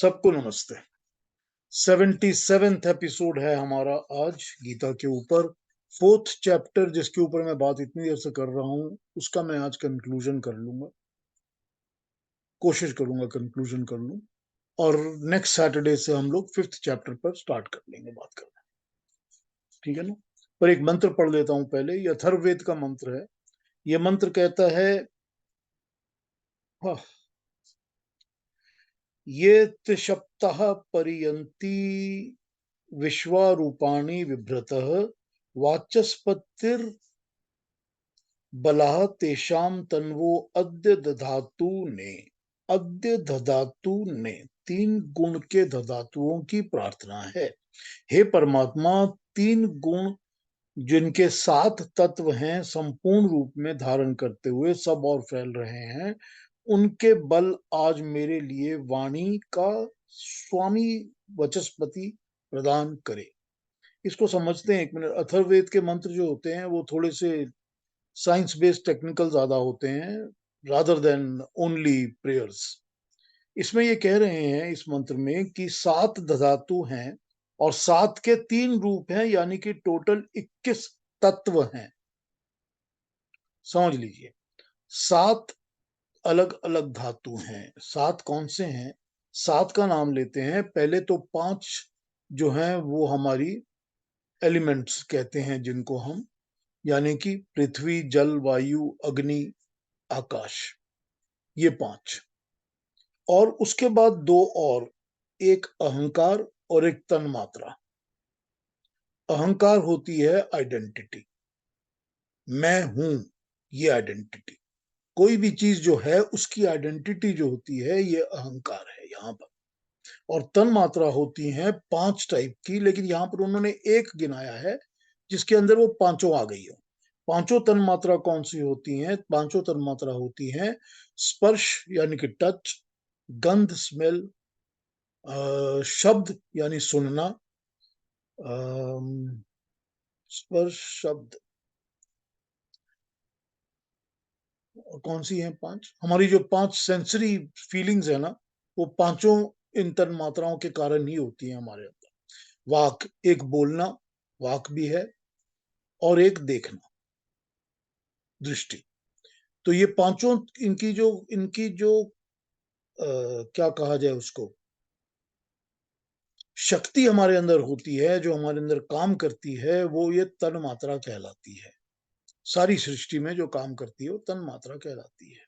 सबको नमस्ते। 77th episode है हमारा आज गीता के ऊपर। फोर्थ चैप्टर जिसके ऊपर मैं बात इतनी देर से कर रहा हूं उसका मैं आज कंक्लूजन कर लूंगा, कोशिश करूंगा कंक्लूजन कर लूं। और नेक्स्ट सैटरडे से हम लोग फिफ्थ चैप्टर पर स्टार्ट कर लेंगे बात करना, ठीक है ना। पर एक मंत्र पढ़ लेता हूं पहले। ये अथर्ववेद का मंत्र है। ये मंत्र कहता है, हाँ, ये त्रिशप्तः परियंती विश्वारूपाणि बिभ्रतः वाचस्पतिर् बलाः तेषां तन्वो अद्य दधातु ने। तीन गुण के धधातुओं की प्रार्थना है। हे परमात्मा, तीन गुण जिनके सात तत्व हैं संपूर्ण रूप में धारण करते हुए सब और फैल रहे हैं, उनके बल आज मेरे लिए वाणी का स्वामी वचस्पति प्रदान करे। इसको समझते हैं एक मिनट। अथर्ववेद के मंत्र जो होते हैं वो थोड़े से साइंस बेस्ड टेक्निकल ज्यादा होते हैं रादर देन ओनली प्रेयर्स। इसमें ये कह रहे हैं इस मंत्र में कि सात धातु हैं और सात के तीन रूप हैं, यानी कि टोटल 21 तत्व हैं। समझ लीजिए, सात अलग अलग धातु हैं। सात कौन से हैं? सात का नाम लेते हैं। पहले तो पांच जो हैं वो हमारी एलिमेंट्स कहते हैं जिनको हम, यानी कि पृथ्वी, जल, वायु, अग्नि, आकाश, ये पांच। और उसके बाद दो और, एक अहंकार और एक तन मात्रा। अहंकार होती है आइडेंटिटी, मैं हूं, ये आइडेंटिटी। कोई भी चीज जो है उसकी आइडेंटिटी जो होती है ये अहंकार है यहाँ पर। और तन मात्रा होती है पांच टाइप की, लेकिन यहाँ पर उन्होंने एक गिनाया है जिसके अंदर वो पांचों आ गई हो। पांचों तन मात्रा कौन सी होती हैं? पांचों तन मात्रा होती हैं स्पर्श यानी कि टच, गंध स्मेल, शब्द यानी सुनना, स्पर्श, शब्द, और कौन सी हैं पांच? हमारी जो पांच सेंसरी फीलिंग्स है ना, वो पांचों इन तन मात्राओं के कारण ही होती है हमारे अंदर। वाक, एक बोलना, वाक भी है, और एक देखना, दृष्टि। तो ये पांचों इनकी जो क्या कहा जाए उसको, शक्ति हमारे अंदर होती है, जो हमारे अंदर काम करती है, वो ये तन मात्रा कहलाती है। सारी सृष्टि में जो काम करती है वो तन मात्रा कहलाती है।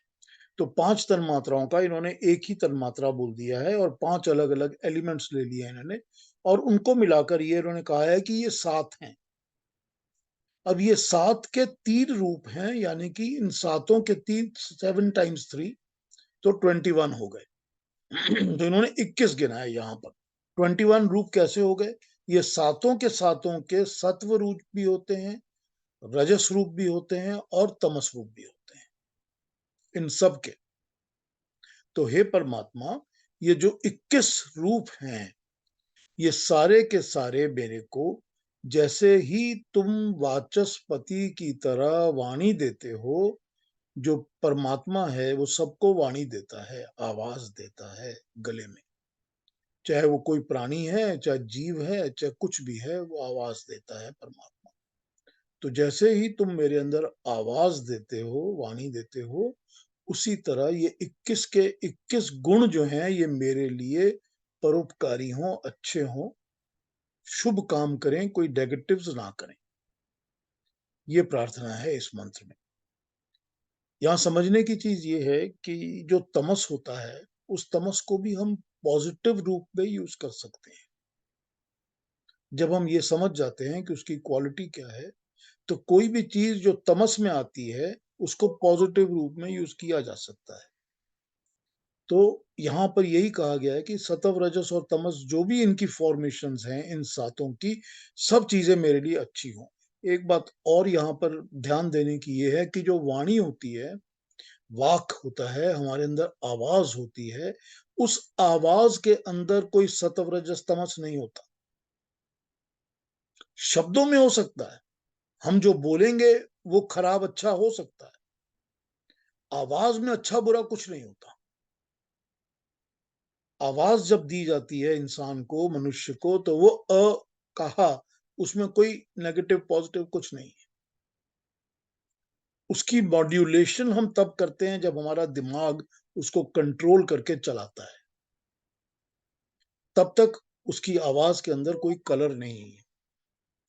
तो पांच तन मात्राओं का इन्होंने एक ही तन मात्रा बोल दिया है और पांच अलग अलग एलिमेंट्स ले लिए इन्होंने, और उनको मिलाकर ये इन्होंने कहा है कि ये सात हैं। अब ये सात के तीन रूप हैं, यानी कि इन सातों के तीन, 7 × 3 तो 21 हो गए। तो इन्होंने 21 गिनाए यहाँ पर। 21 रूप कैसे हो गए? ये सातों के सत्व रूप भी होते हैं, रजस रूप भी होते हैं और तमस रूप भी होते हैं, इन सब के। तो हे परमात्मा, ये जो 21 रूप हैं ये सारे के सारे मेरे को, जैसे ही तुम वाचस्पति की तरह वाणी देते हो, जो परमात्मा है वो सबको वाणी देता है, आवाज देता है गले में। चाहे वो कोई प्राणी है, चाहे जीव है, चाहे कुछ भी है, वो आवाज देता है परमात्मा। तो जैसे ही तुम मेरे अंदर आवाज देते हो, वाणी देते हो, उसी तरह ये 21 के 21 गुण जो हैं ये मेरे लिए परोपकारी हों, अच्छे हों, शुभ काम करें, कोई नेगेटिव्स ना करें। ये प्रार्थना है इस मंत्र में। यहाँ समझने की चीज ये है कि जो तमस होता है उस तमस को भी हम पॉजिटिव रूप में यूज कर सकते हैं। जब हम ये समझ जाते हैं कि उसकी क्वालिटी क्या है, तो कोई भी चीज जो तमस में आती है उसको पॉजिटिव रूप में यूज किया जा सकता है। तो यहाँ पर यही कहा गया है कि सत्व, रजस और तमस जो भी इनकी फॉर्मेशंस हैं इन सातों की, सब चीजें मेरे लिए अच्छी हों। एक बात और यहाँ पर ध्यान देने की ये है कि जो वाणी होती है, वाक होता है, हमारे अंदर आवाज होती है, उस आवाज के अंदर कोई सत्व, रजस, तमस नहीं होता। शब्दों में हो सकता है, हम जो बोलेंगे वो खराब अच्छा हो सकता है। आवाज में अच्छा बुरा कुछ नहीं होता। आवाज जब दी जाती है इंसान को, मनुष्य को, तो वो कहा, उसमें कोई नेगेटिव पॉजिटिव कुछ नहीं है। उसकी मॉड्यूलेशन हम तब करते हैं जब हमारा दिमाग उसको कंट्रोल करके चलाता है। तब तक उसकी आवाज के अंदर कोई कलर नहीं है।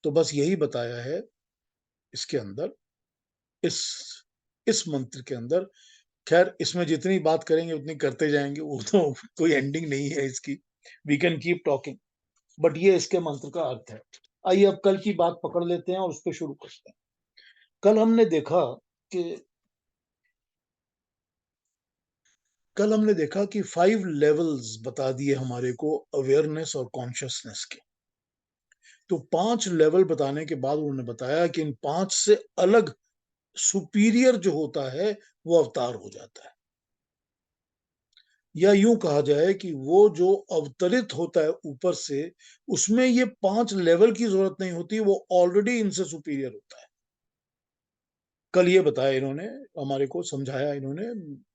तो बस यही बताया है इसके अंदर, इस इस मंत्र के अंदर। खैर, इसमें जितनी बात करेंगे उतनी करते जाएंगे, वो तो कोई एंडिंग नहीं है इसकी। We can keep talking, but ये इसके मंत्र का अर्थ है। आइए अब कल की बात पकड़ लेते हैं और उस पर शुरू करते हैं। कि कल हमने देखा कि 5 लेवल्स बता दिए हमारे को अवेयरनेस और कॉन्शियसनेस के। तो 5 लेवल बताने के बाद उन्होंने बताया कि इन 5 से अलग सुपीरियर जो होता है वो अवतार हो जाता है। या यूं कहा जाए कि वो जो अवतरित होता है ऊपर से, उसमें ये 5 लेवल की जरूरत नहीं होती, वो ऑलरेडी इनसे सुपीरियर होता है। कल ये बताया इन्होंने, हमारे को समझाया इन्होंने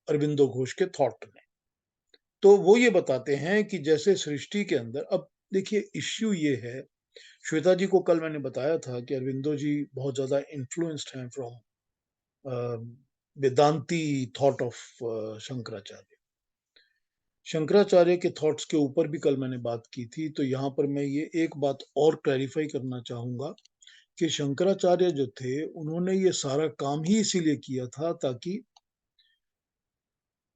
अरविंदो घोष के थॉट में। तो वो ये बताते हैं कि जैसे सृष्टि के अंदर, अब देखिए इश्यू ये है, श्वेता जी को कल मैंने बताया था कि अरविंदो जी बहुत ज्यादा इन्फ्लुएंस्ड हैं from Vedanti thought of Shankaracharya. Shankaracharya के थॉट्स के ऊपर भी कल मैंने बात की थी। तो यहाँ पर मैं ये एक बात और क्लैरिफाई करना चाहूंगा कि शंकराचार्य जो थे, उन्होंने ये सारा काम ही इसीलिए किया था ताकि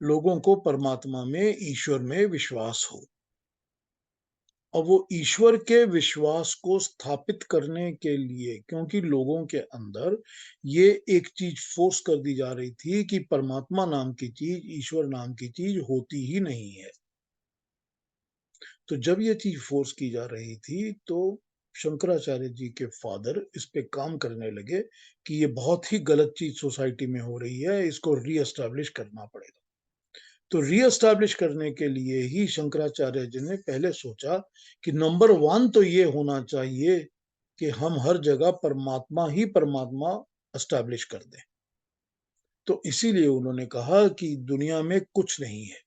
लोगों को परमात्मा में, ईश्वर में विश्वास हो। और वो ईश्वर के विश्वास को स्थापित करने के लिए, क्योंकि लोगों के अंदर ये एक चीज फोर्स कर दी जा रही थी कि परमात्मा नाम की चीज, ईश्वर नाम की चीज होती ही नहीं है। तो जब ये चीज फोर्स की जा रही थी, तो शंकराचार्य जी के फादर इस पे काम करने लगे कि ये बहुत ही गलत चीज सोसाइटी में हो रही है, इसको रीएस्टैब्लिश करना पड़ेगा। तो रीएस्टैब्लिश करने के लिए ही शंकराचार्य जी ने पहले सोचा कि नंबर 1 तो ये होना चाहिए कि हम हर जगह परमात्मा ही परमात्मा एस्टैब्लिश कर दें। तो इसीलिए उन्होंने कहा कि दुनिया में कुछ नहीं है,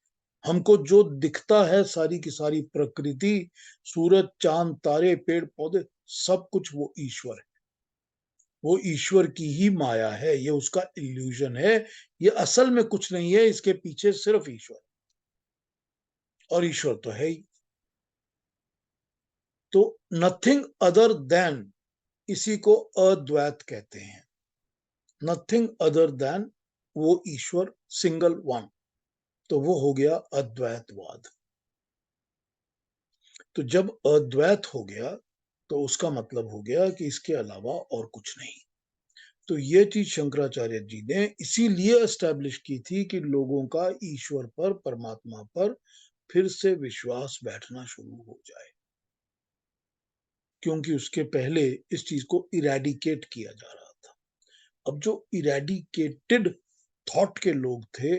हमको जो दिखता है सारी की सारी प्रकृति, सूरज, चांद, तारे, पेड़ पौधे, सब कुछ वो ईश्वर है। वो ईश्वर की ही माया है, ये उसका इल्यूजन है। ये असल में कुछ नहीं है, इसके पीछे सिर्फ ईश्वर, और ईश्वर तो है ही। तो नथिंग अदर देन, इसी को अद्वैत कहते हैं। नथिंग अदर देन वो ईश्वर, सिंगल वन, तो वो हो गया अद्वैतवाद। तो जब अद्वैत हो गया, तो उसका मतलब हो गया कि इसके अलावा और कुछ नहीं। तो ये चीज शंकराचार्य जी ने इसीलिए एस्टैब्लिश की थी कि लोगों का ईश्वर पर, परमात्मा पर फिर से विश्वास बैठना शुरू हो जाए, क्योंकि उसके पहले इस चीज को इरेडिकेट किया जा रहा था। अब जो इरेडिकेटेड थॉट के लोग थे,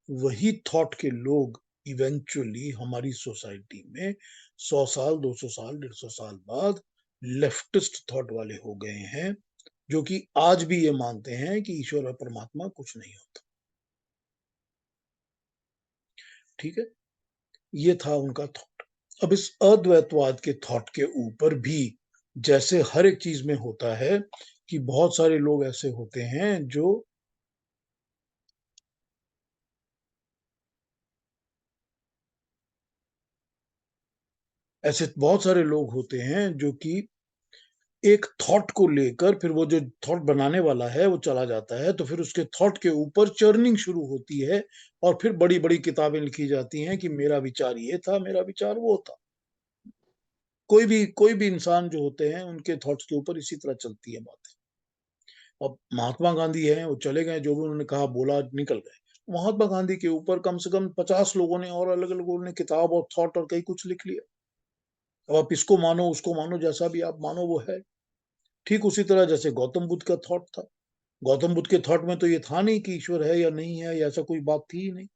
वही थॉट के लोग इवेंचुअली हमारी सोसाइटी में 100 साल, 200 साल, 150 साल बाद लेफ्टिस्ट थॉट वाले हो गए हैं, जो कि आज भी ये मानते हैं कि ईश्वर और परमात्मा कुछ नहीं होता। ठीक है, ये था उनका थॉट। अब इस अद्वैतवाद के थॉट के ऊपर भी, जैसे हर एक चीज में होता है, कि बहुत सारे लोग ऐसे होते हैं जो ऐसे बहुत सारे लोग होते हैं जो कि एक थॉट को लेकर, फिर वो जो थॉट बनाने वाला है वो चला जाता है, तो फिर उसके थॉट के ऊपर चर्निंग शुरू होती है, और फिर बड़ी बड़ी किताबें लिखी जाती हैं कि मेरा विचार ये था, मेरा विचार वो था। कोई भी इंसान जो होते हैं, उनके थॉट्स के ऊपर इसी तरह चलती है बातें। अब महात्मा गांधी हैं, वो चले गए, जो भी उन्होंने कहा बोला, निकल गए। महात्मा गांधी के ऊपर कम से कम 50 लोगों ने, और अलग अलग लोगों ने किताब और थॉट और कई कुछ लिख लिया। अब आप इसको मानो, उसको मानो, जैसा भी आप मानो वो है। ठीक उसी तरह जैसे गौतम बुद्ध का थॉट था। गौतम बुद्ध के थॉट में तो ये था नहीं कि ईश्वर है या नहीं है, या ऐसा कोई बात थी ही नहीं।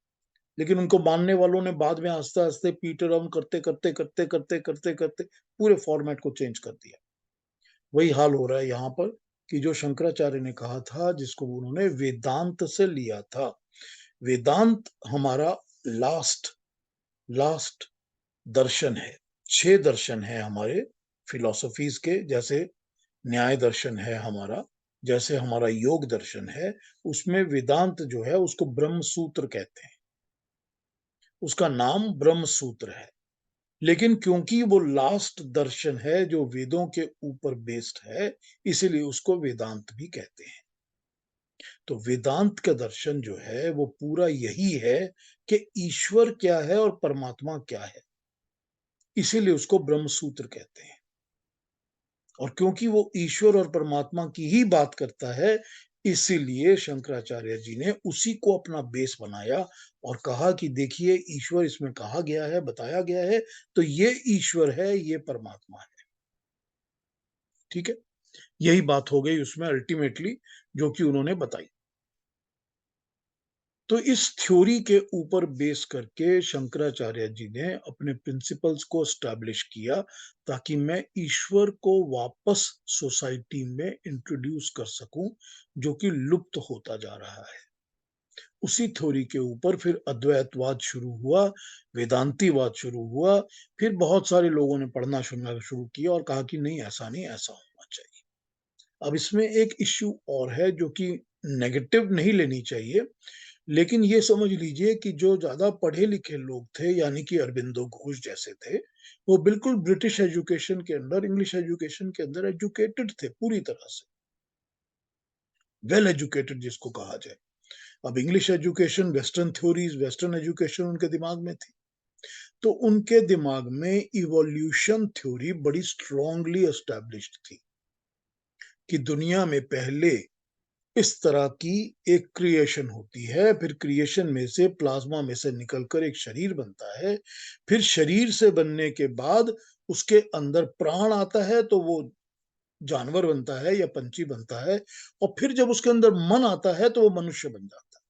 लेकिन उनको मानने वालों ने बाद में आस्ते आस्ते पीटर हम करते करते करते करते करते करते पूरे फॉर्मेट को चेंज कर दिया। वही हाल हो रहा है यहाँ पर, कि जो शंकराचार्य ने कहा था, जिसको उन्होंने वेदांत से लिया था। वेदांत हमारा लास्ट लास्ट दर्शन है। 6 दर्शन है हमारे फिलॉसफीज के, जैसे न्याय दर्शन है हमारा, जैसे हमारा योग दर्शन है, उसमें वेदांत जो है उसको ब्रह्म सूत्र कहते हैं, उसका नाम ब्रह्म सूत्र है। लेकिन क्योंकि वो लास्ट दर्शन है जो वेदों के ऊपर बेस्ड है, इसीलिए उसको वेदांत भी कहते हैं। तो वेदांत का दर्शन जो है वो पूरा यही है कि ईश्वर क्या है और परमात्मा क्या है, इसीलिए उसको ब्रह्म सूत्र कहते हैं। और क्योंकि वो ईश्वर और परमात्मा की ही बात करता है, इसीलिए शंकराचार्य जी ने उसी को अपना बेस बनाया और कहा कि देखिए ईश्वर इसमें कहा गया है, बताया गया है, तो ये ईश्वर है, ये परमात्मा है। ठीक है, यही बात हो गई उसमें अल्टीमेटली, जो कि उन्होंने बताई। तो इस थ्योरी के ऊपर बेस करके शंकराचार्य जी ने अपने प्रिंसिपल्स को स्टैब्लिश किया, ताकि मैं ईश्वर को वापस सोसाइटी में इंट्रोड्यूस कर सकूं, जो कि लुप्त होता जा रहा है। उसी थ्योरी के ऊपर फिर अद्वैतवाद शुरू हुआ, वेदांतीवाद शुरू हुआ, फिर बहुत सारे लोगों ने पढ़ना सुनना शुरू किया और कहा कि नहीं, ऐसा नहीं, ऐसा होना चाहिए। अब इसमें एक इश्यू और है जो कि नेगेटिव नहीं लेनी चाहिए, लेकिन ये समझ लीजिए कि जो ज्यादा पढ़े लिखे लोग थे, यानी कि अरबिंदो घोष जैसे थे, वो बिल्कुल ब्रिटिश एजुकेशन के अंदर, इंग्लिश एजुकेशन के अंदर एजुकेटेड थे पूरी तरह से, वेल एजुकेटेड जिसको कहा जाए। अब English education, western theories, western education उनके दिमाग में थी, तो उनके दिमाग में इवोल्यूशन थ्योरी बड़ी स्ट्रांगली एस्टैब्लिश्ड थी कि दुनिया में पहले इस तरह की एक क्रिएशन होती है, फिर क्रिएशन में से, प्लाज्मा में से निकलकर एक शरीर बनता है, फिर शरीर से बनने के बाद उसके अंदर प्राण आता है तो वो जानवर बनता है या पंछी बनता है, और फिर जब उसके अंदर मन आता है तो वो मनुष्य बन जाता है।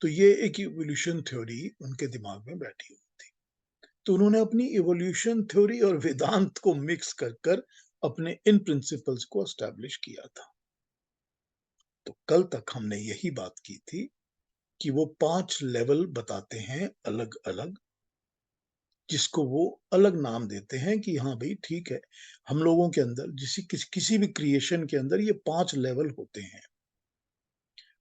तो ये एक इवोल्यूशन थ्योरी उनके दिमाग में बैठी हुई थी। तो उन्होंने अपनी इवोल्यूशन थ्योरी और वेदांत को मिक्स कर कर अपने इन प्रिंसिपल्स को एस्टैब्लिश किया था। तो कल तक हमने यही बात की थी कि वो 5 लेवल बताते हैं अलग अलग, जिसको वो अलग नाम देते हैं कि हाँ भाई ठीक है, हम लोगों के अंदर किसी भी क्रिएशन के अंदर ये 5 लेवल होते हैं।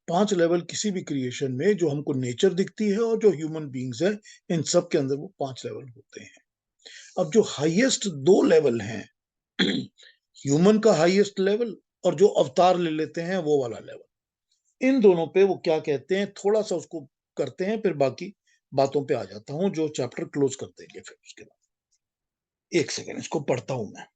5 लेवल किसी भी क्रिएशन में, जो हमको नेचर दिखती है और जो ह्यूमन बींग्स हैं, इन सब के अंदर वो 5 लेवल होते हैं। अब जो हाईएस्ट 2 लेवल हैं, ह्यूमन का हाईएस्ट लेवल और जो अवतार ले लेते हैं वो वाला लेवल, इन दोनों पे वो क्या कहते हैं, थोड़ा सा उसको करते हैं, फिर बाकी बातों पे आ जाता हूं, जो चैप्टर क्लोज कर देंगे फिर उसके बाद। एक सेकेंड, इसको पढ़ता हूं मैं।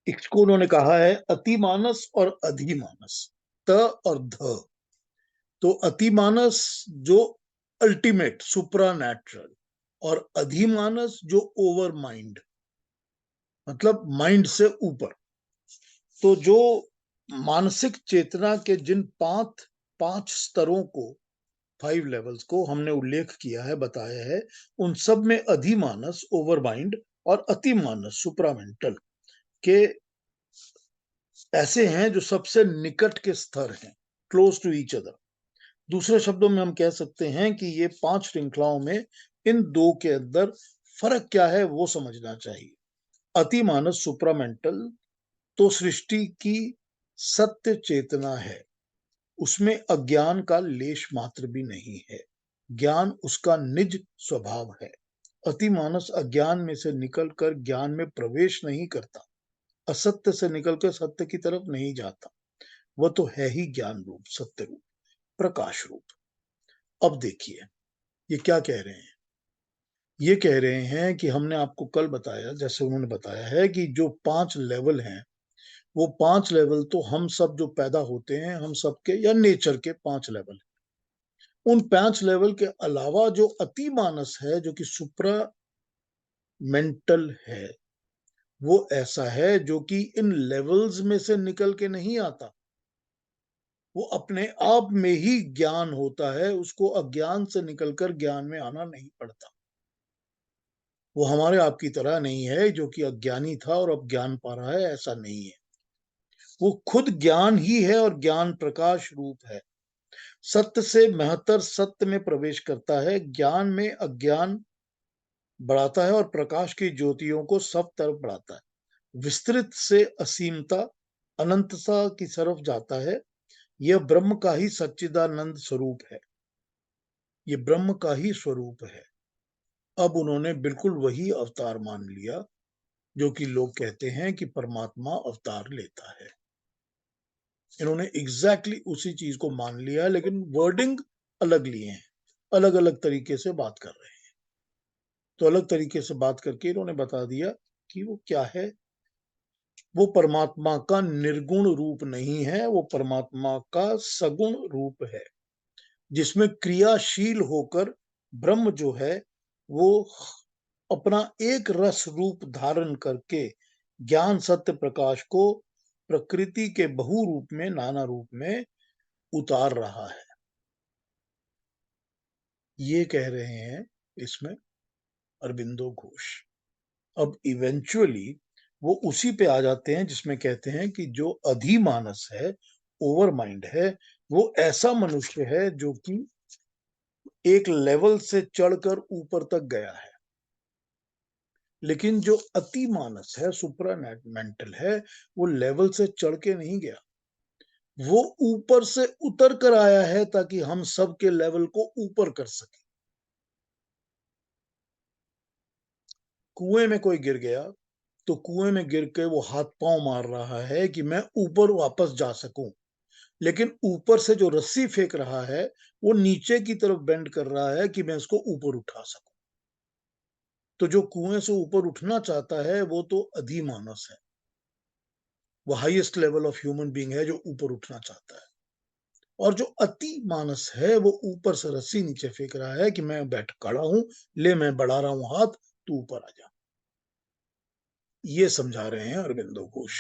इसको उन्होंने कहा है अतिमानस और अधिमानस, त और ध। तो अतिमानस जो अल्टीमेट सुपरा नेचुरल, और अधिमानस जो ओवर माइंड, मतलब माइंड से ऊपर। तो जो मानसिक चेतना के जिन 5 स्तरों को, 5 लेवल्स को हमने उल्लेख किया है, बताया है, उन सब में अधिमानस ओवर माइंड और अतिमानस सुप्रामेंटल के ऐसे हैं जो सबसे निकट के स्तर हैं, क्लोज टू ईच अदर। दूसरे शब्दों में हम कह सकते हैं कि ये 5 श्रृंखलाओं में इन दो के अंदर फर्क क्या है वो समझना चाहिए। अतिमानस सुप्रामेंटल तो सृष्टि की सत्य चेतना है, उसमें अज्ञान का लेश मात्र भी नहीं है, ज्ञान उसका निज स्वभाव है। अतिमानस अज्ञान में से निकलकर ज्ञान में प्रवेश नहीं करता, असत्य से निकलकर सत्य की तरफ नहीं जाता, वह तो है ही ज्ञान रूप, सत्य रूप, प्रकाश रूप। अब देखिए ये क्या कह रहे हैं। ये कह रहे हैं कि हमने आपको कल बताया, जैसे उन्होंने बताया है, कि जो 5 लेवल हैं, वो 5 लेवल तो हम सब जो पैदा होते हैं, हम सबके या नेचर के 5 लेवल। उन 5 लेवल के अलावा जो अति मानस है, जो कि सुप्रा मेंटल है, वो ऐसा है जो कि इन लेवल्स में से निकल के नहीं आता, वो अपने आप में ही ज्ञान होता है, उसको अज्ञान से निकलकर ज्ञान में आना नहीं पड़ता। वो हमारे आपकी तरह नहीं है जो कि अज्ञानी था और अब ज्ञान पा रहा है, ऐसा नहीं है। वो खुद ज्ञान ही है और ज्ञान प्रकाश रूप है। सत्य से महत्तर सत्य में प्रवेश करता है, ज्ञान में अज्ञान बढ़ाता है और प्रकाश की ज्योतियों को सब तरफ बढ़ाता है। विस्तृत से असीमता अनंतता की तरफ जाता है। यह ब्रह्म का ही सच्चिदानंद स्वरूप है। ये ब्रह्म का ही स्वरूप है। अब उन्होंने बिल्कुल वही अवतार मान लिया जो कि लोग कहते हैं कि परमात्मा अवतार लेता है। इन्होंने एग्जैक्टली उसी चीज को मान लिया है, लेकिन वर्डिंग अलग लिए हैं, अलग अलग तरीके से बात कर रहे हैं। तो अलग तरीके से बात करके इन्होंने बता दिया कि वो क्या है। वो परमात्मा का निर्गुण रूप नहीं है, वो परमात्मा का सगुण रूप है, जिसमें क्रियाशील होकर ब्रह्म जो है वो अपना एक रस रूप धारण करके ज्ञान सत्य प्रकाश को प्रकृति के बहु रूप में, नाना रूप में उतार रहा है। ये कह रहे हैं इसमें अरबिंदो घोष। अब इवेंचुअली वो उसी पे आ जाते हैं जिसमें कहते हैं कि जो अधिमानस है, ओवर माइंड है, वो ऐसा मनुष्य है जो कि एक लेवल से चढ़कर ऊपर तक गया है। लेकिन जो अति मानस है, सुप्रा मेंटल है, वो लेवल से चढ़ के नहीं गया, वो ऊपर से उतर कर आया है ताकि हम सब के लेवल को ऊपर कर सके। कुएं में कोई गिर गया तो कुएं में गिर के वो हाथ पांव मार रहा है कि मैं ऊपर वापस जा सकूं, लेकिन ऊपर से जो रस्सी फेंक रहा है वो नीचे की तरफ बेंड कर रहा है कि मैं इसको ऊपर उठा सकूं। तो जो कुएं से ऊपर उठना चाहता है वो तो अधिमानस है, वो highest level of human being है जो ऊपर उठना चाहता है। और जो अति मानस है वो ऊपर से रस्सी नीचे फेंक रहा है कि मैं बैठ खड़ा हूं, ले मैं बढ़ा रहा हूं हाथ, तू ऊपर आ जा। ये समझा रहे हैं अरविंदो घोष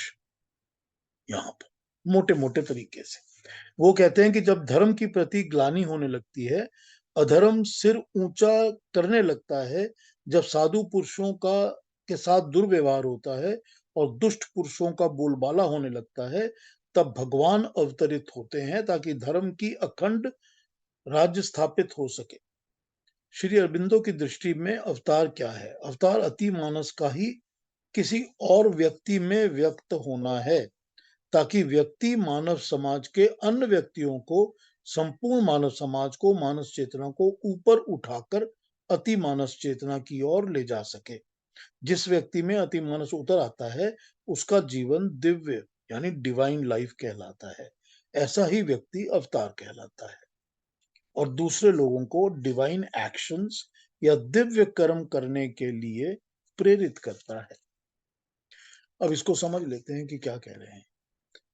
यहाँ पर मोटे मोटे तरीके से। वो कहते हैं कि जब धर्म की प्रति ग्लानि होने लगती है, अधर्म सिर ऊंचा करने लगता है, जब साधु पुरुषों का के साथ दुर्व्यवहार होता है और दुष्ट पुरुषों का बोलबाला होने लगता है, तब भगवान अवतरित होते हैं ताकि धर्म की अखंड राज्य स्थापित हो सके। श्री अरबिंदो की दृष्टि में अवतार क्या है? अवतार अति मानस का ही किसी और व्यक्ति में व्यक्त होना है, ताकि व्यक्ति मानव समाज के अन्य व्यक्तियों को, संपूर्ण मानव समाज को, मानस चेतना को ऊपर उठाकर अति मानस चेतना की ओर ले जा सके। जिस व्यक्ति में अति मानस उतर आता है उसका जीवन दिव्य यानी डिवाइन लाइफ कहलाता है। ऐसा ही व्यक्ति अवतार कहलाता है और दूसरे लोगों को डिवाइन एक्शंस या दिव्य कर्म करने के लिए प्रेरित करता है। अब इसको समझ लेते हैं कि क्या कह रहे हैं।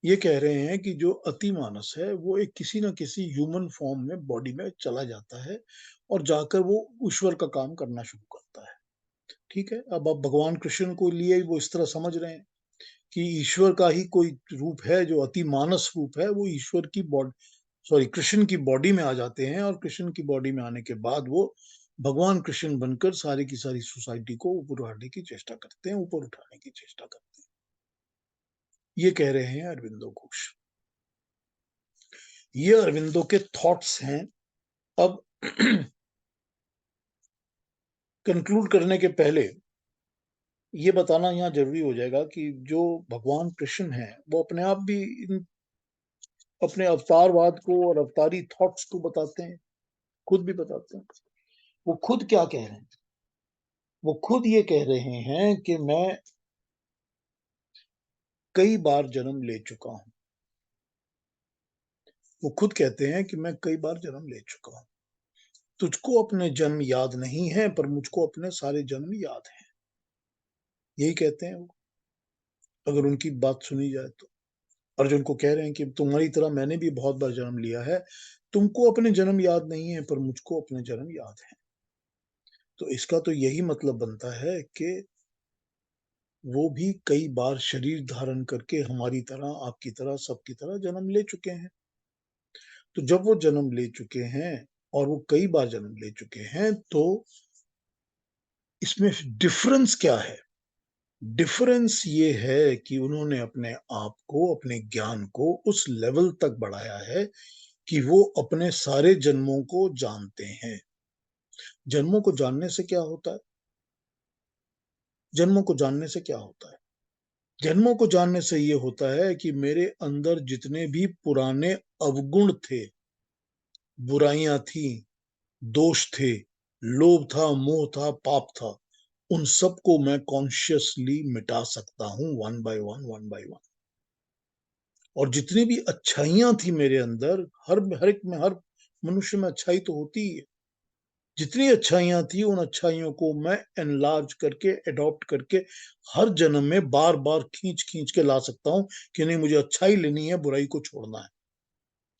ये कह रहे हैं कि जो अति मानस है वो एक किसी न किसी ह्यूमन फॉर्म में बॉडी में चला जाता है और जाकर वो ईश्वर का काम करना शुरू करता है। ठीक है, अब आप भगवान कृष्ण को लिए वो इस तरह समझ रहे हैं कि ईश्वर का ही कोई रूप है जो अति मानस रूप है, वो ईश्वर की बॉडी, सॉरी, कृष्ण की बॉडी में आ जाते हैं और कृष्ण की बॉडी में आने के बाद वो भगवान कृष्ण बनकर सारी की सारी सोसाइटी को ऊपर उठाने की चेष्टा करते हैं, ऊपर उठाने की चेष्टा करते हैं। ये कह रहे हैं अरविंदो घोष। ये अरविंदो के थॉट्स हैं। अब कंक्लूड करने के पहले ये बताना यहाँ जरूरी हो जाएगा कि जो भगवान कृष्ण है वो अपने आप भी अपने अवतारवाद को और अवतारी थॉट्स को बताते हैं, खुद भी बताते हैं। वो खुद क्या कह रहे हैं? वो खुद ये कह रहे हैं कि मैं कई बार जन्म ले चुका हूं। वो खुद कहते हैं कि मैं कई बार जन्म ले चुका हूं। तुझको अपने जन्म याद नहीं है पर मुझको अपने सारे जन्म याद हैं। यही कहते हैं वो, अगर उनकी बात सुनी जाए तो। अर्जुन को कह रहे हैं कि तुम्हारी तरह मैंने भी बहुत बार जन्म लिया है, तुमको अपने जन्म याद नहीं है पर मुझको अपने जन्म याद है। तो इसका तो यही मतलब बनता है कि वो भी कई बार शरीर धारण करके हमारी तरह, आपकी तरह, सबकी तरह जन्म ले चुके हैं। तो जब वो जन्म ले चुके हैं और वो कई बार जन्म ले चुके हैं, तो इसमें डिफरेंस क्या है? डिफरेंस ये है कि उन्होंने अपने आप को, अपने ज्ञान को उस लेवल तक बढ़ाया है कि वो अपने सारे जन्मों को जानते हैं। जन्मों को जानने से क्या होता है? जन्मों को जानने से क्या होता है? जन्मों को जानने से ये होता है कि मेरे अंदर जितने भी पुराने अवगुण थे, बुराइयां थी, दोष थे, लोभ था, मोह था, पाप था, उन सबको मैं कॉन्शियसली मिटा सकता हूं, one by one, one by one. और जितनी भी अच्छाइयां थी मेरे अंदर, हर एक में, हर मनुष्य में अच्छाई तो होती ही है। जितनी अच्छाइयां थी, उन अच्छाइयों को मैं एनलार्ज करके, अडॉप्ट करके हर जन्म में बार बार खींच खींच के ला सकता हूं कि नहीं, मुझे अच्छाई लेनी है, बुराई को छोड़ना है।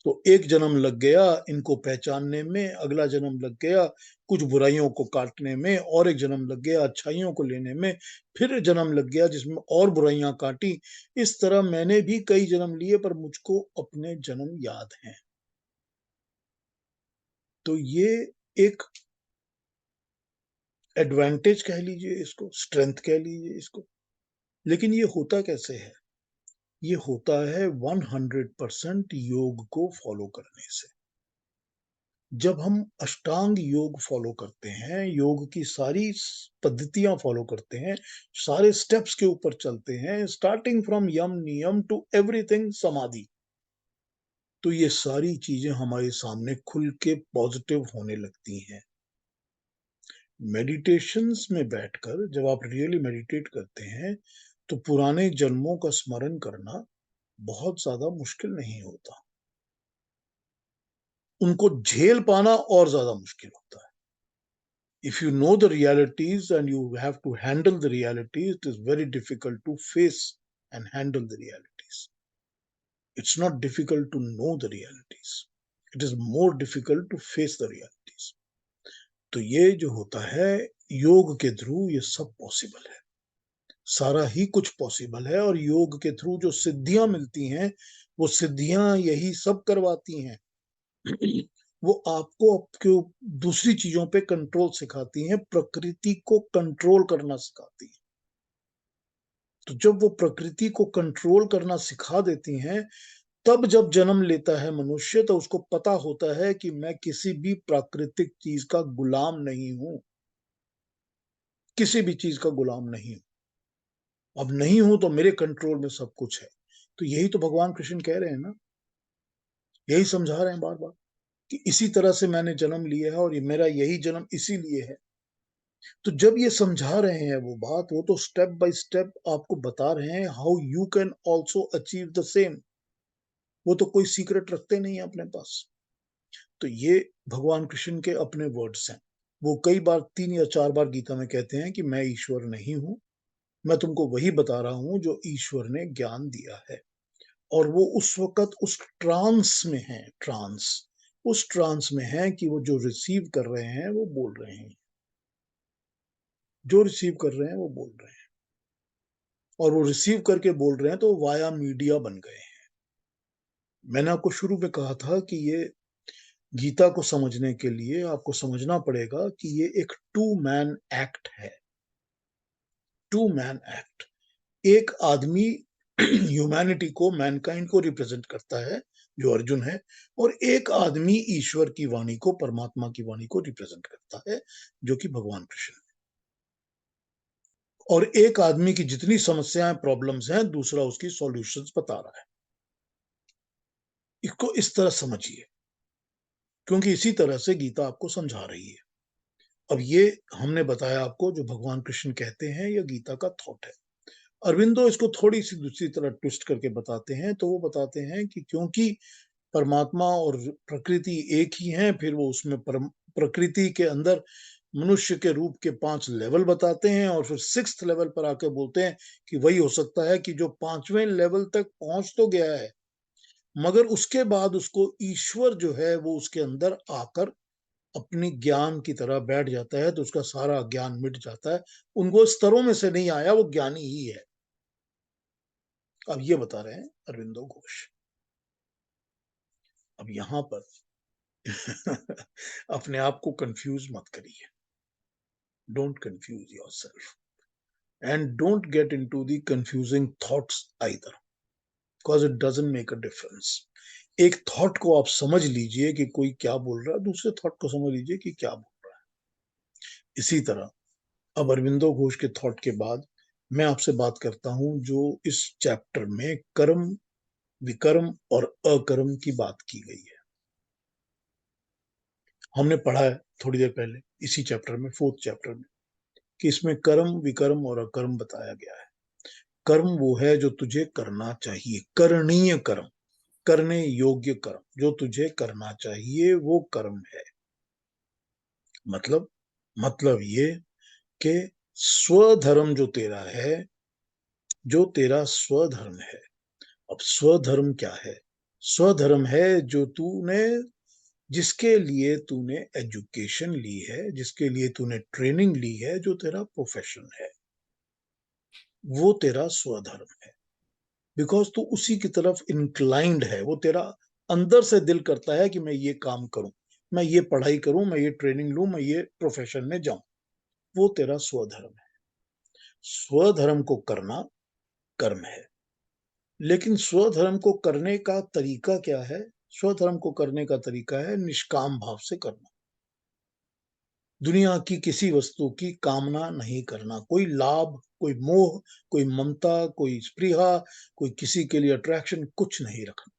तो एक जन्म लग गया इनको पहचानने में, अगला जन्म लग गया कुछ बुराइयों को काटने में, और एक जन्म लग गया अच्छाइयों को लेने में, फिर जन्म लग गया जिसमें और बुराइयां काटी। इस तरह मैंने भी कई जन्म लिए, पर मुझको अपने जन्म याद हैं। तो ये एक एडवांटेज कह लीजिए इसको, स्ट्रेंथ कह लीजिए इसको। लेकिन ये होता कैसे है? ये होता है 100% योग को फॉलो करने से। जब हम अष्टांग योग फॉलो करते हैं, योग की सारी पद्धतियां फॉलो करते हैं, सारे स्टेप्स के ऊपर चलते हैं, स्टार्टिंग फ्रॉम यम नियम टू एवरीथिंग समाधि, तो ये सारी चीजें हमारे सामने खुल के पॉजिटिव होने लगती हैं। मेडिटेशंस में बैठकर जब आप रियली मेडिटेट करते हैं, तो पुराने जन्मों का स्मरण करना बहुत ज्यादा मुश्किल नहीं होता। उनको झेल पाना और ज्यादा मुश्किल होता है। If you know the realities and you have to handle the realities, it is very difficult to face and handle the realities. It's not difficult to know the realities. It is more difficult to face the realities. तो ये जो होता है, योग के through ये सब possible है। सारा ही कुछ पॉसिबल है, और योग के थ्रू जो सिद्धियां मिलती हैं, वो सिद्धियां यही सब करवाती हैं। वो आपको आपके दूसरी चीजों पे कंट्रोल सिखाती हैं, प्रकृति को कंट्रोल करना सिखाती हैं। तो जब वो प्रकृति को कंट्रोल करना सिखा देती हैं, तब जब जन्म लेता है मनुष्य, तो उसको पता होता है कि मैं किसी भी प्राकृतिक चीज का गुलाम नहीं हूं, किसी भी चीज का गुलाम नहीं हूं। अब नहीं हूं तो मेरे कंट्रोल में सब कुछ है। तो यही तो भगवान कृष्ण कह रहे हैं ना, यही समझा रहे हैं बार बार कि इसी तरह से मैंने जन्म लिया है, और ये मेरा यही जन्म इसीलिए है। तो जब ये समझा रहे हैं वो बात, वो तो स्टेप बाय स्टेप आपको बता रहे हैं how you can also achieve the same. वो तो कोई सीक्रेट रखते नहीं है अपने पास। तो ये भगवान कृष्ण के अपने वर्ड्स हैं। वो कई बार, 3 या 4 बार गीता में कहते हैं कि मैं ईश्वर नहीं हूं, मैं तुमको वही बता रहा हूं जो ईश्वर ने ज्ञान दिया है। और वो उस वक्त उस ट्रांस में है, ट्रांस, उस ट्रांस में है कि वो जो रिसीव कर रहे हैं वो बोल रहे हैं, जो रिसीव कर रहे हैं वो बोल रहे हैं। और वो रिसीव करके बोल रहे हैं तो वाया मीडिया बन गए हैं। मैंने आपको शुरू में कहा था कि ये गीता को समझने के लिए आपको समझना पड़ेगा कि ये एक टू मैन एक्ट है। Two man act. एक आदमी ह्यूमैनिटी को, मैनकाइंड को रिप्रेजेंट करता है, जो अर्जुन है, और एक आदमी ईश्वर की वाणी को, परमात्मा की वाणी को रिप्रेजेंट करता है, जो कि भगवान कृष्ण है। और एक आदमी की जितनी समस्याएं, प्रॉब्लम्स हैं, दूसरा उसकी सॉल्यूशंस बता रहा है। इसको इस तरह समझिए, क्योंकि इसी तरह से गीता आपको समझा रही है। अब ये हमने बताया आपको जो भगवान कृष्ण कहते हैं, यह गीता का थॉट है। अरविंदो इसको थोड़ी सी दूसरी तरह ट्विस्ट करके बताते हैं। तो वो बताते हैं कि क्योंकि परमात्मा और प्रकृति एक ही हैं, फिर वो उसमें प्रकृति के अंदर मनुष्य के रूप के 5 लेवल बताते हैं, और फिर 6th लेवल पर आकर बोलते हैं कि वही हो सकता है कि जो 5वें लेवल तक पहुंच तो गया है, मगर उसके बाद उसको ईश्वर जो है वो उसके अंदर आकर अपनी ज्ञान की तरह बैठ जाता है, तो उसका सारा ज्ञान मिट जाता है। उनको स्तरों में से नहीं आया, वो ज्ञानी ही है। अब ये बता रहे हैं अरविंदो घोष। अब यहां पर अपने आप को कंफ्यूज मत करिए। Don't confuse yourself and don't get into the confusing thoughts either, because it doesn't make a difference. एक थॉट को आप समझ लीजिए कि कोई क्या बोल रहा है, दूसरे थॉट को समझ लीजिए कि क्या बोल रहा है। इसी तरह अब अरविंदो घोष के थॉट के बाद मैं आपसे बात करता हूं जो इस चैप्टर में कर्म, विकर्म और अकर्म की बात की गई है। हमने पढ़ा है थोड़ी देर पहले इसी चैप्टर में, 4th चैप्टर में, कि इसमें कर्म, विकर्म और अकर्म बताया गया है। कर्म वो है जो तुझे करना चाहिए, करणीय कर्म, करने योग्य कर्म, जो तुझे करना चाहिए वो कर्म है। मतलब ये कि स्वधर्म जो तेरा है, जो तेरा स्वधर्म है। अब स्वधर्म क्या है? स्वधर्म है जो तूने, जिसके लिए तूने एजुकेशन ली है, जिसके लिए तूने ट्रेनिंग ली है, जो तेरा प्रोफेशन है, वो तेरा स्वधर्म है। बिकॉज तू उसी की तरफ इंक्लाइंड है, वो तेरा अंदर से दिल करता है कि मैं ये काम करूं, मैं ये पढ़ाई करूं, मैं ये ट्रेनिंग लूं, मैं ये प्रोफेशन में जाऊं। वो तेरा स्वधर्म है। स्वधर्म को करना कर्म है। लेकिन स्वधर्म को करने का तरीका क्या है? स्वधर्म को करने का तरीका है निष्काम भाव से करना। दुनिया की किसी वस्तु की कामना नहीं करना, कोई लाभ, कोई मोह, कोई ममता, कोई स्पृहा, कोई किसी के लिए अट्रैक्शन, कुछ नहीं रखना।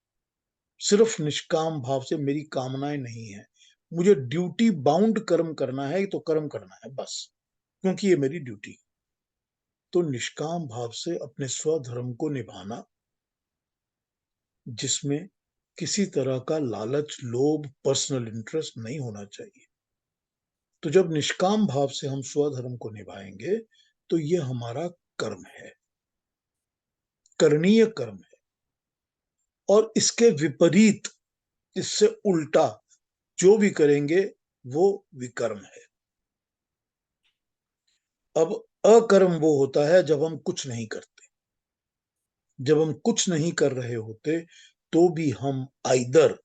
सिर्फ निष्काम भाव से मेरी कामनाएं नहीं है, मुझे ड्यूटी बाउंड कर्म करना है तो कर्म करना है बस, क्योंकि ये मेरी ड्यूटी। तो निष्काम भाव से अपने स्वधर्म को निभाना, जिसमें किसी तरह का लालच, लोभ, पर्सनल इंटरेस्ट नहीं होना चाहिए। तो जब निष्काम भाव से हम स्वधर्म को निभाएंगे तो ये हमारा कर्म है, करणीय कर्म है। और इसके विपरीत, इससे उल्टा जो भी करेंगे वो विकर्म है। अब अकर्म वो होता है जब हम कुछ नहीं करते। जब हम कुछ नहीं कर रहे होते तो भी हम आइदर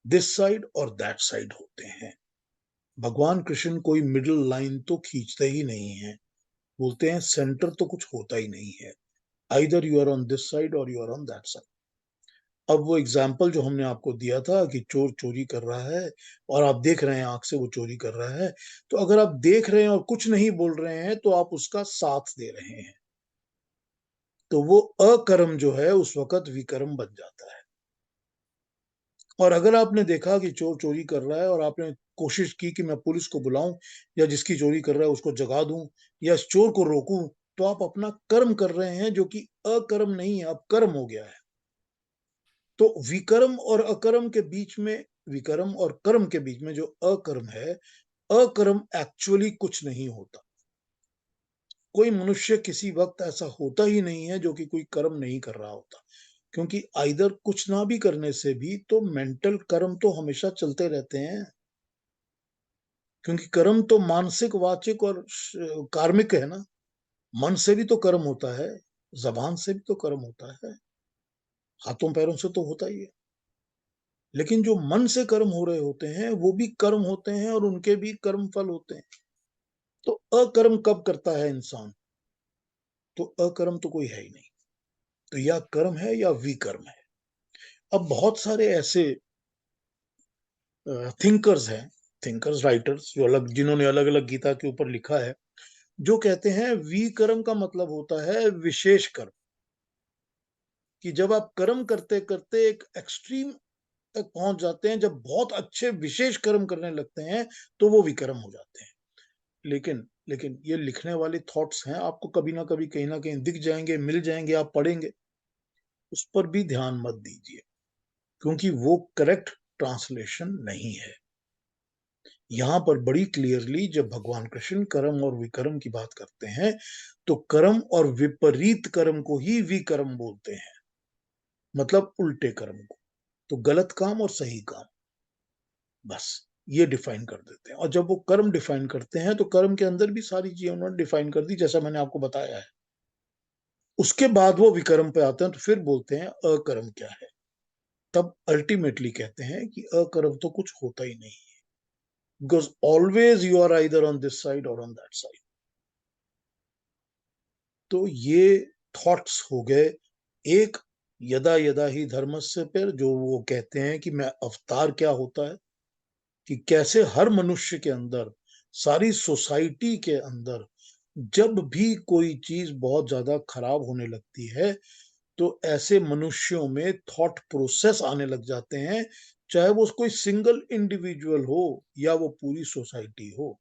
दिस साइड और दैट साइड होते हैं। भगवान कृष्ण कोई मिडिल लाइन तो खींचते ही नहीं है, बोलते हैं सेंटर तो कुछ होता ही नहीं है, either you are on this side और you are on that side. अब वो एग्जाम्पल जो हमने आपको दिया था कि चोर चोरी कर रहा है और आप देख रहे हैं आंख से वो चोरी कर रहा है, तो अगर आप देख रहे हैं और कुछ नहीं बोल रहे हैं तो आप उसका साथ दे रहे हैं। तो वो अकर्म जो है उस वक्त विकर्म बन जाता है। और अगर आपने देखा कि चोर चोरी कर रहा है और आपने कोशिश की कि मैं पुलिस को बुलाऊं या जिसकी चोरी कर रहा है उसको जगा दूं या इस चोर को रोकूं, तो आप अपना कर्म कर रहे हैं, जो कि अकर्म नहीं है, अब कर्म हो गया है। तो विकर्म और अकर्म के बीच में, विकर्म और कर्म के बीच में जो अकर्म है, अकर्म एक्चुअली कुछ नहीं होता। कोई मनुष्य किसी वक्त ऐसा होता ही नहीं है जो कि कोई कर्म नहीं कर रहा होता, क्योंकि आइदर कुछ ना भी करने से भी तो मेंटल कर्म तो हमेशा चलते रहते हैं। क्योंकि कर्म तो मानसिक, वाचिक और कार्मिक है ना। मन से भी तो कर्म होता है, जबान से भी तो कर्म होता है, हाथों पैरों से तो होता ही है। लेकिन जो मन से कर्म हो रहे होते हैं वो भी कर्म होते हैं और उनके भी कर्म फल होते हैं। तो अकर्म कब करता है इंसान? तो अकर्म तो कोई है ही नहीं। तो या कर्म है या विकर्म है। अब बहुत सारे ऐसे थिंकर्स हैं, थिंकर्स, राइटर्स, जो अलग, जिन्होंने अलग अलग गीता के ऊपर लिखा है, जो कहते हैं विकर्म का मतलब होता है विशेष कर्म। कि जब आप कर्म करते करते एक एक्सट्रीम तक पहुंच जाते हैं, जब बहुत अच्छे विशेष कर्म करने लगते हैं, तो वो विकर्म हो जाते हैं। लेकिन ये लिखने वाले थॉट्स हैं, आपको कभी ना कहीं दिख जाएंगे, मिल जाएंगे, आप पढ़ेंगे, उस पर भी ध्यान मत दीजिए, क्योंकि वो करेक्ट ट्रांसलेशन नहीं है। यहां पर बड़ी क्लियरली जब भगवान कृष्ण कर्म और विकर्म की बात करते हैं, तो कर्म और विपरीत कर्म को ही विकर्म बोलते हैं, मतलब उल्टे कर्म को। तो गलत काम और सही काम, बस ये डिफाइन कर देते हैं। और जब वो कर्म डिफाइन करते हैं तो कर्म के अंदर भी सारी चीजें उन्होंने डिफाइन कर दी, जैसा मैंने आपको बताया है। उसके बाद वो विकर्म पे आते हैं तो फिर बोलते हैं अकर्म क्या है। तब अल्टीमेटली कहते हैं कि अकर्म तो कुछ होता ही नहीं है, because always you are either on this side or on that side. तो ये थॉट्स हो गए एक यदा यदा ही धर्मस्य पर, जो वो कहते हैं कि मैं अवतार क्या होता है, कि कैसे हर मनुष्य के अंदर, सारी सोसाइटी के अंदर जब भी कोई चीज बहुत ज्यादा खराब होने लगती है तो ऐसे मनुष्यों में थॉट प्रोसेस आने लग जाते हैं, चाहे वो कोई सिंगल इंडिविजुअल हो या वो पूरी सोसाइटी हो,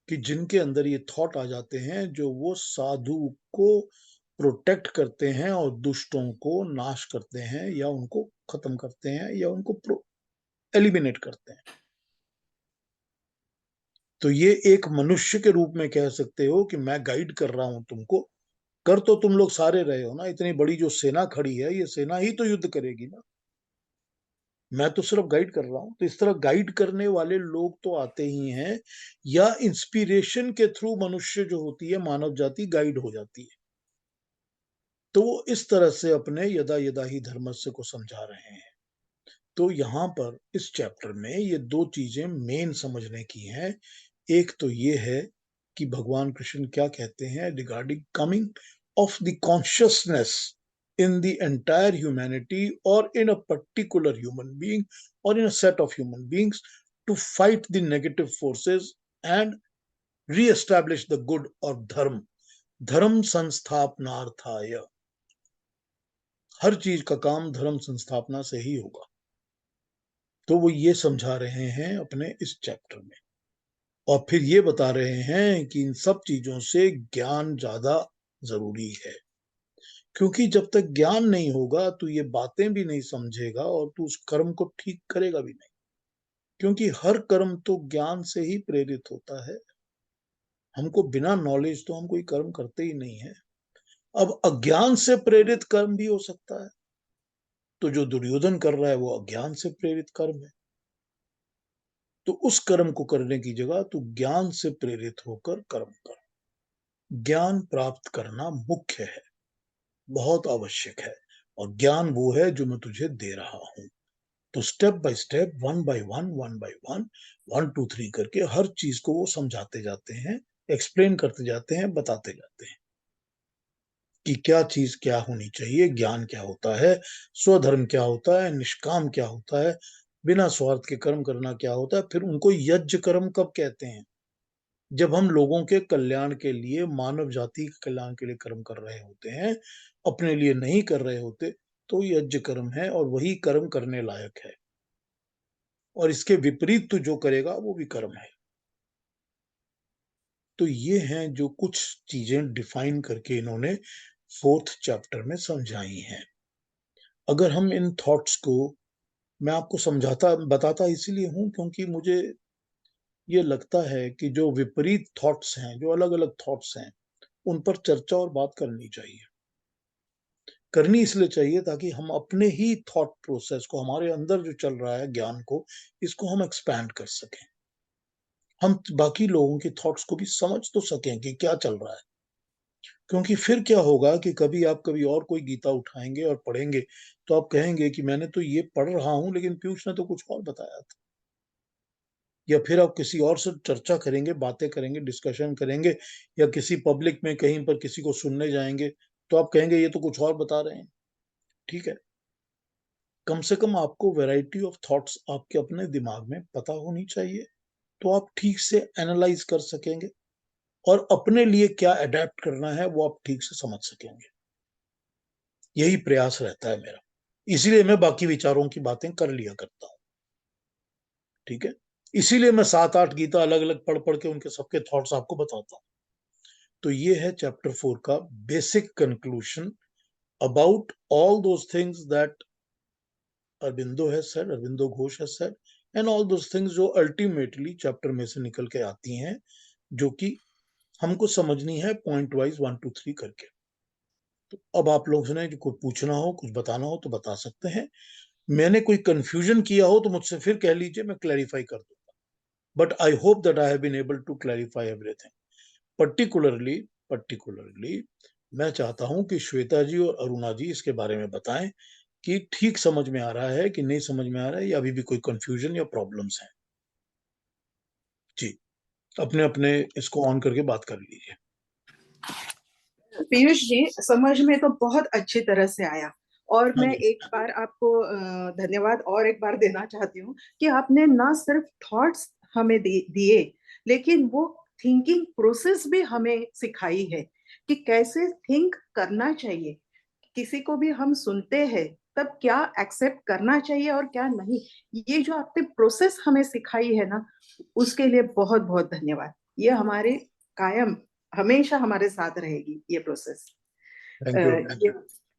कि जिनके अंदर ये थॉट आ जाते हैं जो वो साधु को प्रोटेक्ट करते हैं और दुष्टों को नाश करते हैं या उनको खत्म करते हैं या उनको एलिमिनेट करते हैं। तो ये एक मनुष्य के रूप में कह सकते हो कि मैं गाइड कर रहा हूं तुमको। कर तो तुम लोग सारे रहे हो ना, इतनी बड़ी जो सेना खड़ी है ये सेना ही तो युद्ध करेगी ना, मैं तो सिर्फ गाइड कर रहा हूं। तो इस तरह गाइड करने वाले लोग तो आते ही हैं, या इंस्पिरेशन के थ्रू मनुष्य जो होती है मानव जाति गाइड हो जाती है। तो वो इस तरह से अपने यदा यदा ही धर्मस्य को समझा रहे हैं। तो यहाँ पर इस चैप्टर में ये दो चीजें मेन समझने की हैं। एक तो ये है कि भगवान कृष्ण क्या कहते हैं regarding coming of the consciousness in the entire humanity और in a particular human being और in a set of human beings to fight the negative forces and reestablish the good और धर्म, धर्म संस्थापनार्थाय। हर चीज का काम धर्म संस्थापना से ही होगा। तो वो ये समझा रहे हैं अपने इस चैप्टर में, और फिर ये बता रहे हैं कि इन सब चीजों से ज्ञान ज्यादा जरूरी है, क्योंकि जब तक ज्ञान नहीं होगा तो ये बातें भी नहीं समझेगा और तू उस कर्म को ठीक करेगा भी नहीं, क्योंकि हर कर्म तो ज्ञान से ही प्रेरित होता है। हमको बिना नॉलेज तो हम कोई कर्म करते ही नहीं है। अब अज्ञान से प्रेरित कर्म भी हो सकता है, तो जो दुर्योधन कर रहा है वो अज्ञान से प्रेरित कर्म है। तो उस कर्म को करने की जगह तू ज्ञान से प्रेरित होकर कर्म कर। ज्ञान प्राप्त करना मुख्य है, बहुत आवश्यक है, और ज्ञान वो है जो मैं तुझे दे रहा हूं। तो step by step, one by one, 1 2 3 करके हर चीज को वो समझाते जाते हैं, एक्सप्लेन करते जाते हैं, बताते जाते हैं कि क्या चीज क्या होनी चाहिए, ज्ञान क्या होता है, स्वधर्म क्या होता है, निष्काम क्या होता है, बिना स्वार्थ के कर्म करना क्या होता है। फिर उनको यज्ञ कर्म कब कहते हैं, जब हम लोगों के कल्याण के लिए, मानव जाति के कल्याण के लिए कर्म कर रहे होते हैं, अपने लिए नहीं कर रहे होते, तो यज्ञ कर्म है और वही कर्म करने लायक है। और इसके विपरीत तो जो करेगा वो भी कर्म है। तो ये हैं जो कुछ चीजें डिफाइन करके इन्होंने 4th चैप्टर में समझाई हैं। अगर हम इन थॉट्स को, मैं आपको समझाता बताता इसलिए हूं क्योंकि मुझे ये लगता है कि जो विपरीत थॉट्स हैं, जो अलग अलग थॉट्स हैं, उन पर चर्चा और बात करनी चाहिए। करनी इसलिए चाहिए ताकि हम अपने ही थॉट प्रोसेस को, हमारे अंदर जो चल रहा है ज्ञान को, इसको हम एक्सपैंड कर सकें। हम बाकी लोगों के थॉट्स को भी समझ तो सकें कि क्या चल रहा है। क्योंकि फिर क्या होगा कि कभी आप कभी और कोई गीता उठाएंगे और पढ़ेंगे तो आप कहेंगे कि मैंने तो ये पढ़ रहा हूं लेकिन पीयूष ने तो कुछ और बताया था। या फिर आप किसी और से चर्चा करेंगे, बातें करेंगे, डिस्कशन करेंगे, या किसी पब्लिक में कहीं पर किसी को सुनने जाएंगे तो आप कहेंगे ये तो कुछ और बता रहे हैं। ठीक है, कम से कम आपको वैरायटी ऑफ थॉट्स आपके अपने दिमाग में पता होनी चाहिए, तो आप ठीक से एनालाइज कर सकेंगे और अपने लिए क्या अडेप्ट करना है वो आप ठीक से समझ सकेंगे। यही प्रयास रहता है मेरा, इसीलिए मैं बाकी विचारों की बातें कर लिया करता हूं। ठीक है, इसीलिए मैं 7 8 गीता अलग अलग पढ़ पढ़ के उनके सबके थॉट्स आपको बताता हूं। तो ये है चैप्टर 4 का basic conclusion about all those things that Aurobindo है सेड, अरबिंदो घोष है said, and all those things जो अल्टीमेटली चैप्टर में से निकल के आती हैं, जो कि हमको समझनी है पॉइंट वाइज 1 2 3 करके। तो अब आप लोगों ने जो कुछ पूछना हो, कुछ बताना हो तो बता सकते हैं। मैंने कोई कंफ्यूजन किया हो तो मुझसे फिर कह लीजिए, मैं क्लैरिफाई कर दूंगा। But I hope that I have been able to clarify everything. Particularly मैं चाहता हूं कि श्वेता जी और अरुणा जी इसके बारे में बताएं कि ठीक समझ में आ रहा है कि नहीं समझ में आ रहा है, या अभी भी कोई कंफ्यूजन या प्रॉब्लम्स हैं। जी, अपने अपने इसको ऑन करके बात कर लीजिए। पीयूष जी, समझ में तो बहुत अच्छी तरह से आया। और हाँ मैं जी, एक बार आपको धन्यवाद और एक बार देना चाहती हूँ कि आपने ना सिर्फ थॉट्स हमें दिए, लेकिन वो थिंकिंग प्रोसेस भी हमें सिखाई है कि कैसे थिंक करना चाहिए। किसी को भी हम सुनते हैं तब क्या एक्सेप्ट करना चाहिए और क्या नहीं, ये जो आपने प्रोसेस हमें सिखाई है ना, उसके लिए बहुत बहुत धन्यवाद। ये हमारे कायम हमेशा हमारे साथ रहेगी ये प्रोसेस। Thank you. ये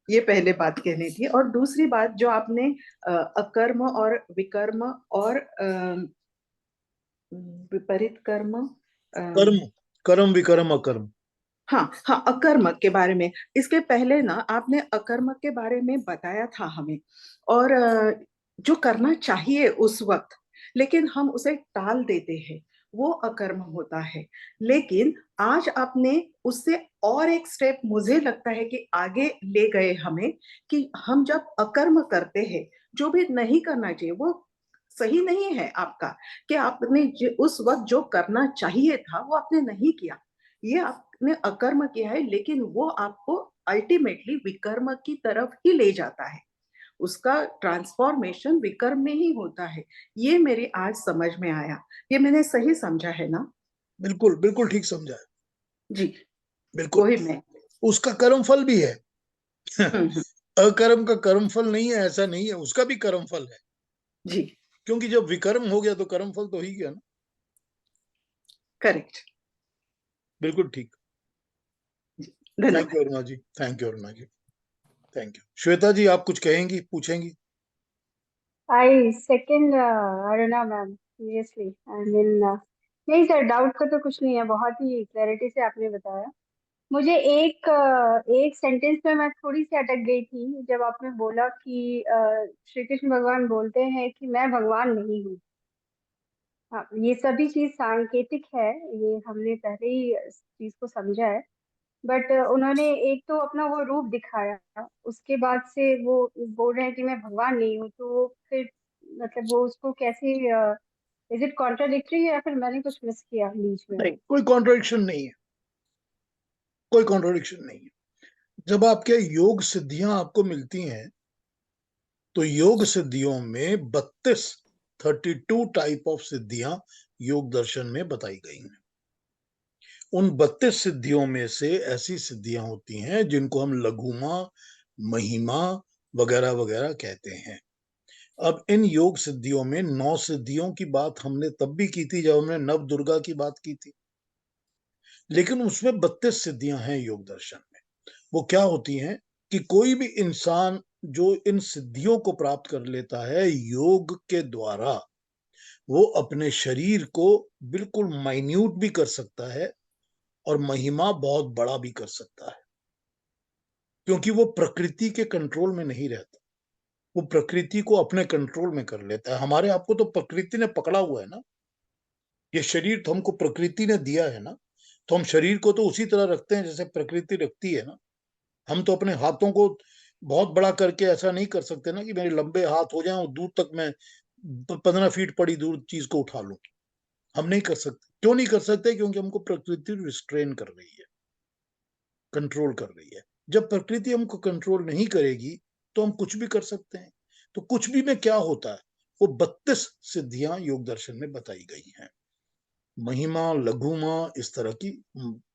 ये पहले बात कहनी थी। और दूसरी बात जो आपने अकर्म और विकर्म और विपरीत कर्म, कर्म, कर्म विकर्म अकर्म। हाँ हाँ, अकर्म के बारे में, इसके पहले ना आपने अकर्म के बारे में बताया था हमें। और जो करना चाहिए उस वक्त, लेकिन हम उसे टाल देते हैं, वो अकर्म होता है। लेकिन आज आपने उससे और एक स्टेप मुझे लगता है कि आगे ले गए हमें, कि हम जब अकर्म करते हैं, जो भी नहीं करना चाहिए वो सही नहीं है आपका, कि आपने उस वक्त जो करना चाहिए था वो आपने नहीं किया, ये आपने अकर्म किया है। लेकिन वो आपको अल्टीमेटली विकर्म की तरफ ही ले जाता है, उसका ट्रांसफॉर्मेशन विकर्म में ही होता है। ये मेरी आज समझ में आया। ये मैंने सही समझा है ना? बिल्कुल बिल्कुल ठीक समझा है। जी, बिल्कुल, वही मैं। उसका कर्म फल भी है। हम्म। अकर्म का कर्म फल नहीं है ऐसा नहीं है, उसका भी कर्म फल है। जी। क्योंकि जब विकर्म हो गया तो कर्म फल तो हो ही गया ना। करेक्ट। बिल्कुल ठीक। थैंक यू धन्यवाद। Aruna ji, thank you Aruna ji, thank you. Shweta ji, आप कुछ कहेंगी, पूछेंगी? I second Aruna ma'am, seriously I mean, नहीं सर, डाउट का तो कुछ नहीं है, बहुत ही क्लैरिटी से आपने बताया। मुझे एक सेंटेंस में मैं थोड़ी सी अटक गई थी, जब आपने बोला कि श्री कृष्ण भगवान बोलते हैं कि मैं भगवान नहीं हूँ। हाँ, ये सभी चीज सांकेतिक है, ये हमने पहले ही इस चीज को समझा है। बट उन्होंने एक तो अपना वो रूप दिखाया, उसके बाद से वो बोल रहे हैं कि मैं भगवान नहीं हूँ, तो वो फिर मतलब वो उसको कैसे, इज इट कॉन्ट्राडिक्टरी या फिर मैंने कुछ मिस किया बीच में? नहीं, कोई कॉन्ट्रडिक्शन नहीं है, कोई कॉन्ट्रडिक्शन नहीं है। जब आपके योग सिद्धियां आपको मिलती हैं, तो योग सिद्धियों में 32 टाइप ऑफ सिद्धियां योग दर्शन में बताई गई हैं। उन 32 सिद्धियों में से ऐसी सिद्धियां होती हैं जिनको हम लघुमा, महिमा वगैरह वगैरह कहते हैं। अब इन योग सिद्धियों में 9 सिद्धियों की बात हमने तब भी की थी जब हमने नव दुर्गा की बात की थी, लेकिन उसमें 32 सिद्धियां हैं योग दर्शन में। वो क्या होती हैं कि कोई भी इंसान जो इन सिद्धियों को प्राप्त कर लेता है योग के द्वारा, वो अपने शरीर को बिल्कुल माइन्यूट भी कर सकता है और महिमा बहुत बड़ा भी कर सकता है, क्योंकि वो प्रकृति के कंट्रोल में नहीं रहता। वो प्रकृति को अपने कंट्रोल में कर लेता है। हमारे आपको तो प्रकृति ने पकड़ा हुआ है ना, ये शरीर तो हमको प्रकृति ने दिया है ना, तो हम शरीर को तो उसी तरह रखते हैं जैसे प्रकृति रखती है ना। हम तो अपने हाथों को बहुत बड़ा करके ऐसा नहीं कर सकते ना कि मेरे लंबे हाथ हो जाएं और दूर तक मैं 15 फीट पड़ी दूर चीज को उठा लूं। हम नहीं कर सकते। क्यों नहीं कर सकते? क्योंकि हमको प्रकृति रिस्ट्रेन कर रही है, कंट्रोल कर रही है। जब प्रकृति हमको कंट्रोल नहीं करेगी तो हम कुछ भी कर सकते हैं। तो कुछ भी में क्या होता है, वो 32 सिद्धियां योग दर्शन में बताई गई हैं। महिमा, लघुमा, इस तरह की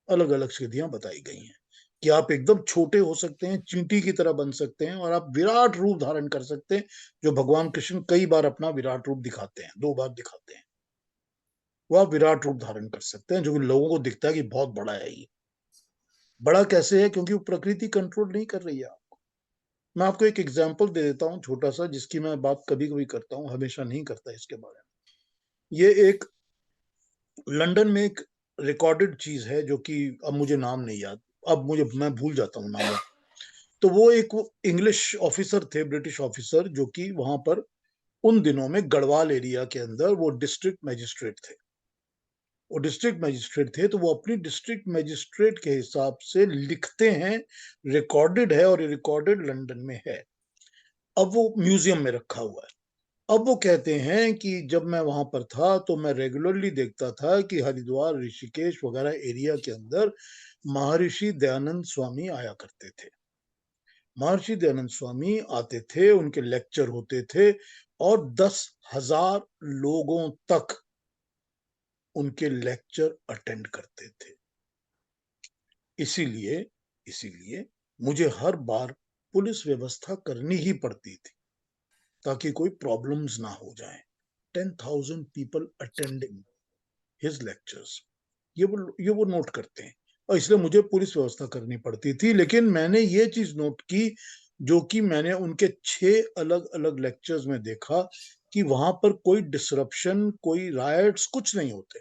अलग अलग सिद्धियां बताई गई हैं कि आप एकदम छोटे हो सकते हैं, चींटी की तरह बन सकते हैं, और आप विराट रूप धारण कर सकते हैं, जो भगवान कृष्ण कई बार अपना विराट रूप दिखाते हैं, 2 बार दिखाते हैं। वो आप विराट रूप धारण कर सकते हैं, जो कि लोगों को दिखता है कि बहुत बड़ा है ये। बड़ा कैसे है? क्योंकि वो प्रकृति कंट्रोल नहीं कर रही है आपको। मैं आपको एक एग्जाम्पल दे देता हूँ छोटा सा, जिसकी मैं बात कभी कभी करता हूँ, हमेशा नहीं करता इसके बारे में। ये एक लंदन में एक रिकॉर्डेड चीज है, जो कि अब मुझे नाम नहीं याद, अब मैं भूल जाता हूँ नाम। तो वो एक इंग्लिश ऑफिसर थे, ब्रिटिश ऑफिसर, जो कि वहां पर उन दिनों में गढ़वाल एरिया के अंदर वो डिस्ट्रिक्ट मजिस्ट्रेट थे। वो डिस्ट्रिक्ट मजिस्ट्रेट थे, तो वो अपनी डिस्ट्रिक्ट मजिस्ट्रेट के हिसाब से लिखते हैं, रिकॉर्डेड है, और ये रिकॉर्डेड लंदन में है। अब वो म्यूजियम में रखा हुआ है। अब वो कहते हैं कि जब मैं वहां पर था तो मैं रेगुलरली देखता था कि हरिद्वार, ऋषिकेश वगैरह एरिया के अंदर महर्षि दयानंद स्वामी आया करते थे। महर्षि दयानंद स्वामी आते थे, उनके लेक्चर होते थे और 10,000 लोगों तक उनके लेक्चर अटेंड करते थे। इसीलिए इसीलिए मुझे हर बार पुलिस व्यवस्था करनी ही पड़ती थी ताकि कोई प्रॉब्लम्स ना हो जाए। 10,000 पीपल अटेंडिंग हिज लेक्चर्स, ये वो नोट करते हैं, और इसलिए मुझे पुलिस व्यवस्था करनी पड़ती थी। लेकिन मैंने ये चीज नोट की, जो कि मैंने उनके 6 अलग अलग लेक्चर्स में देखा, कि वहां पर कोई डिसरप्शन, कोई रायट्स, कुछ नहीं होते।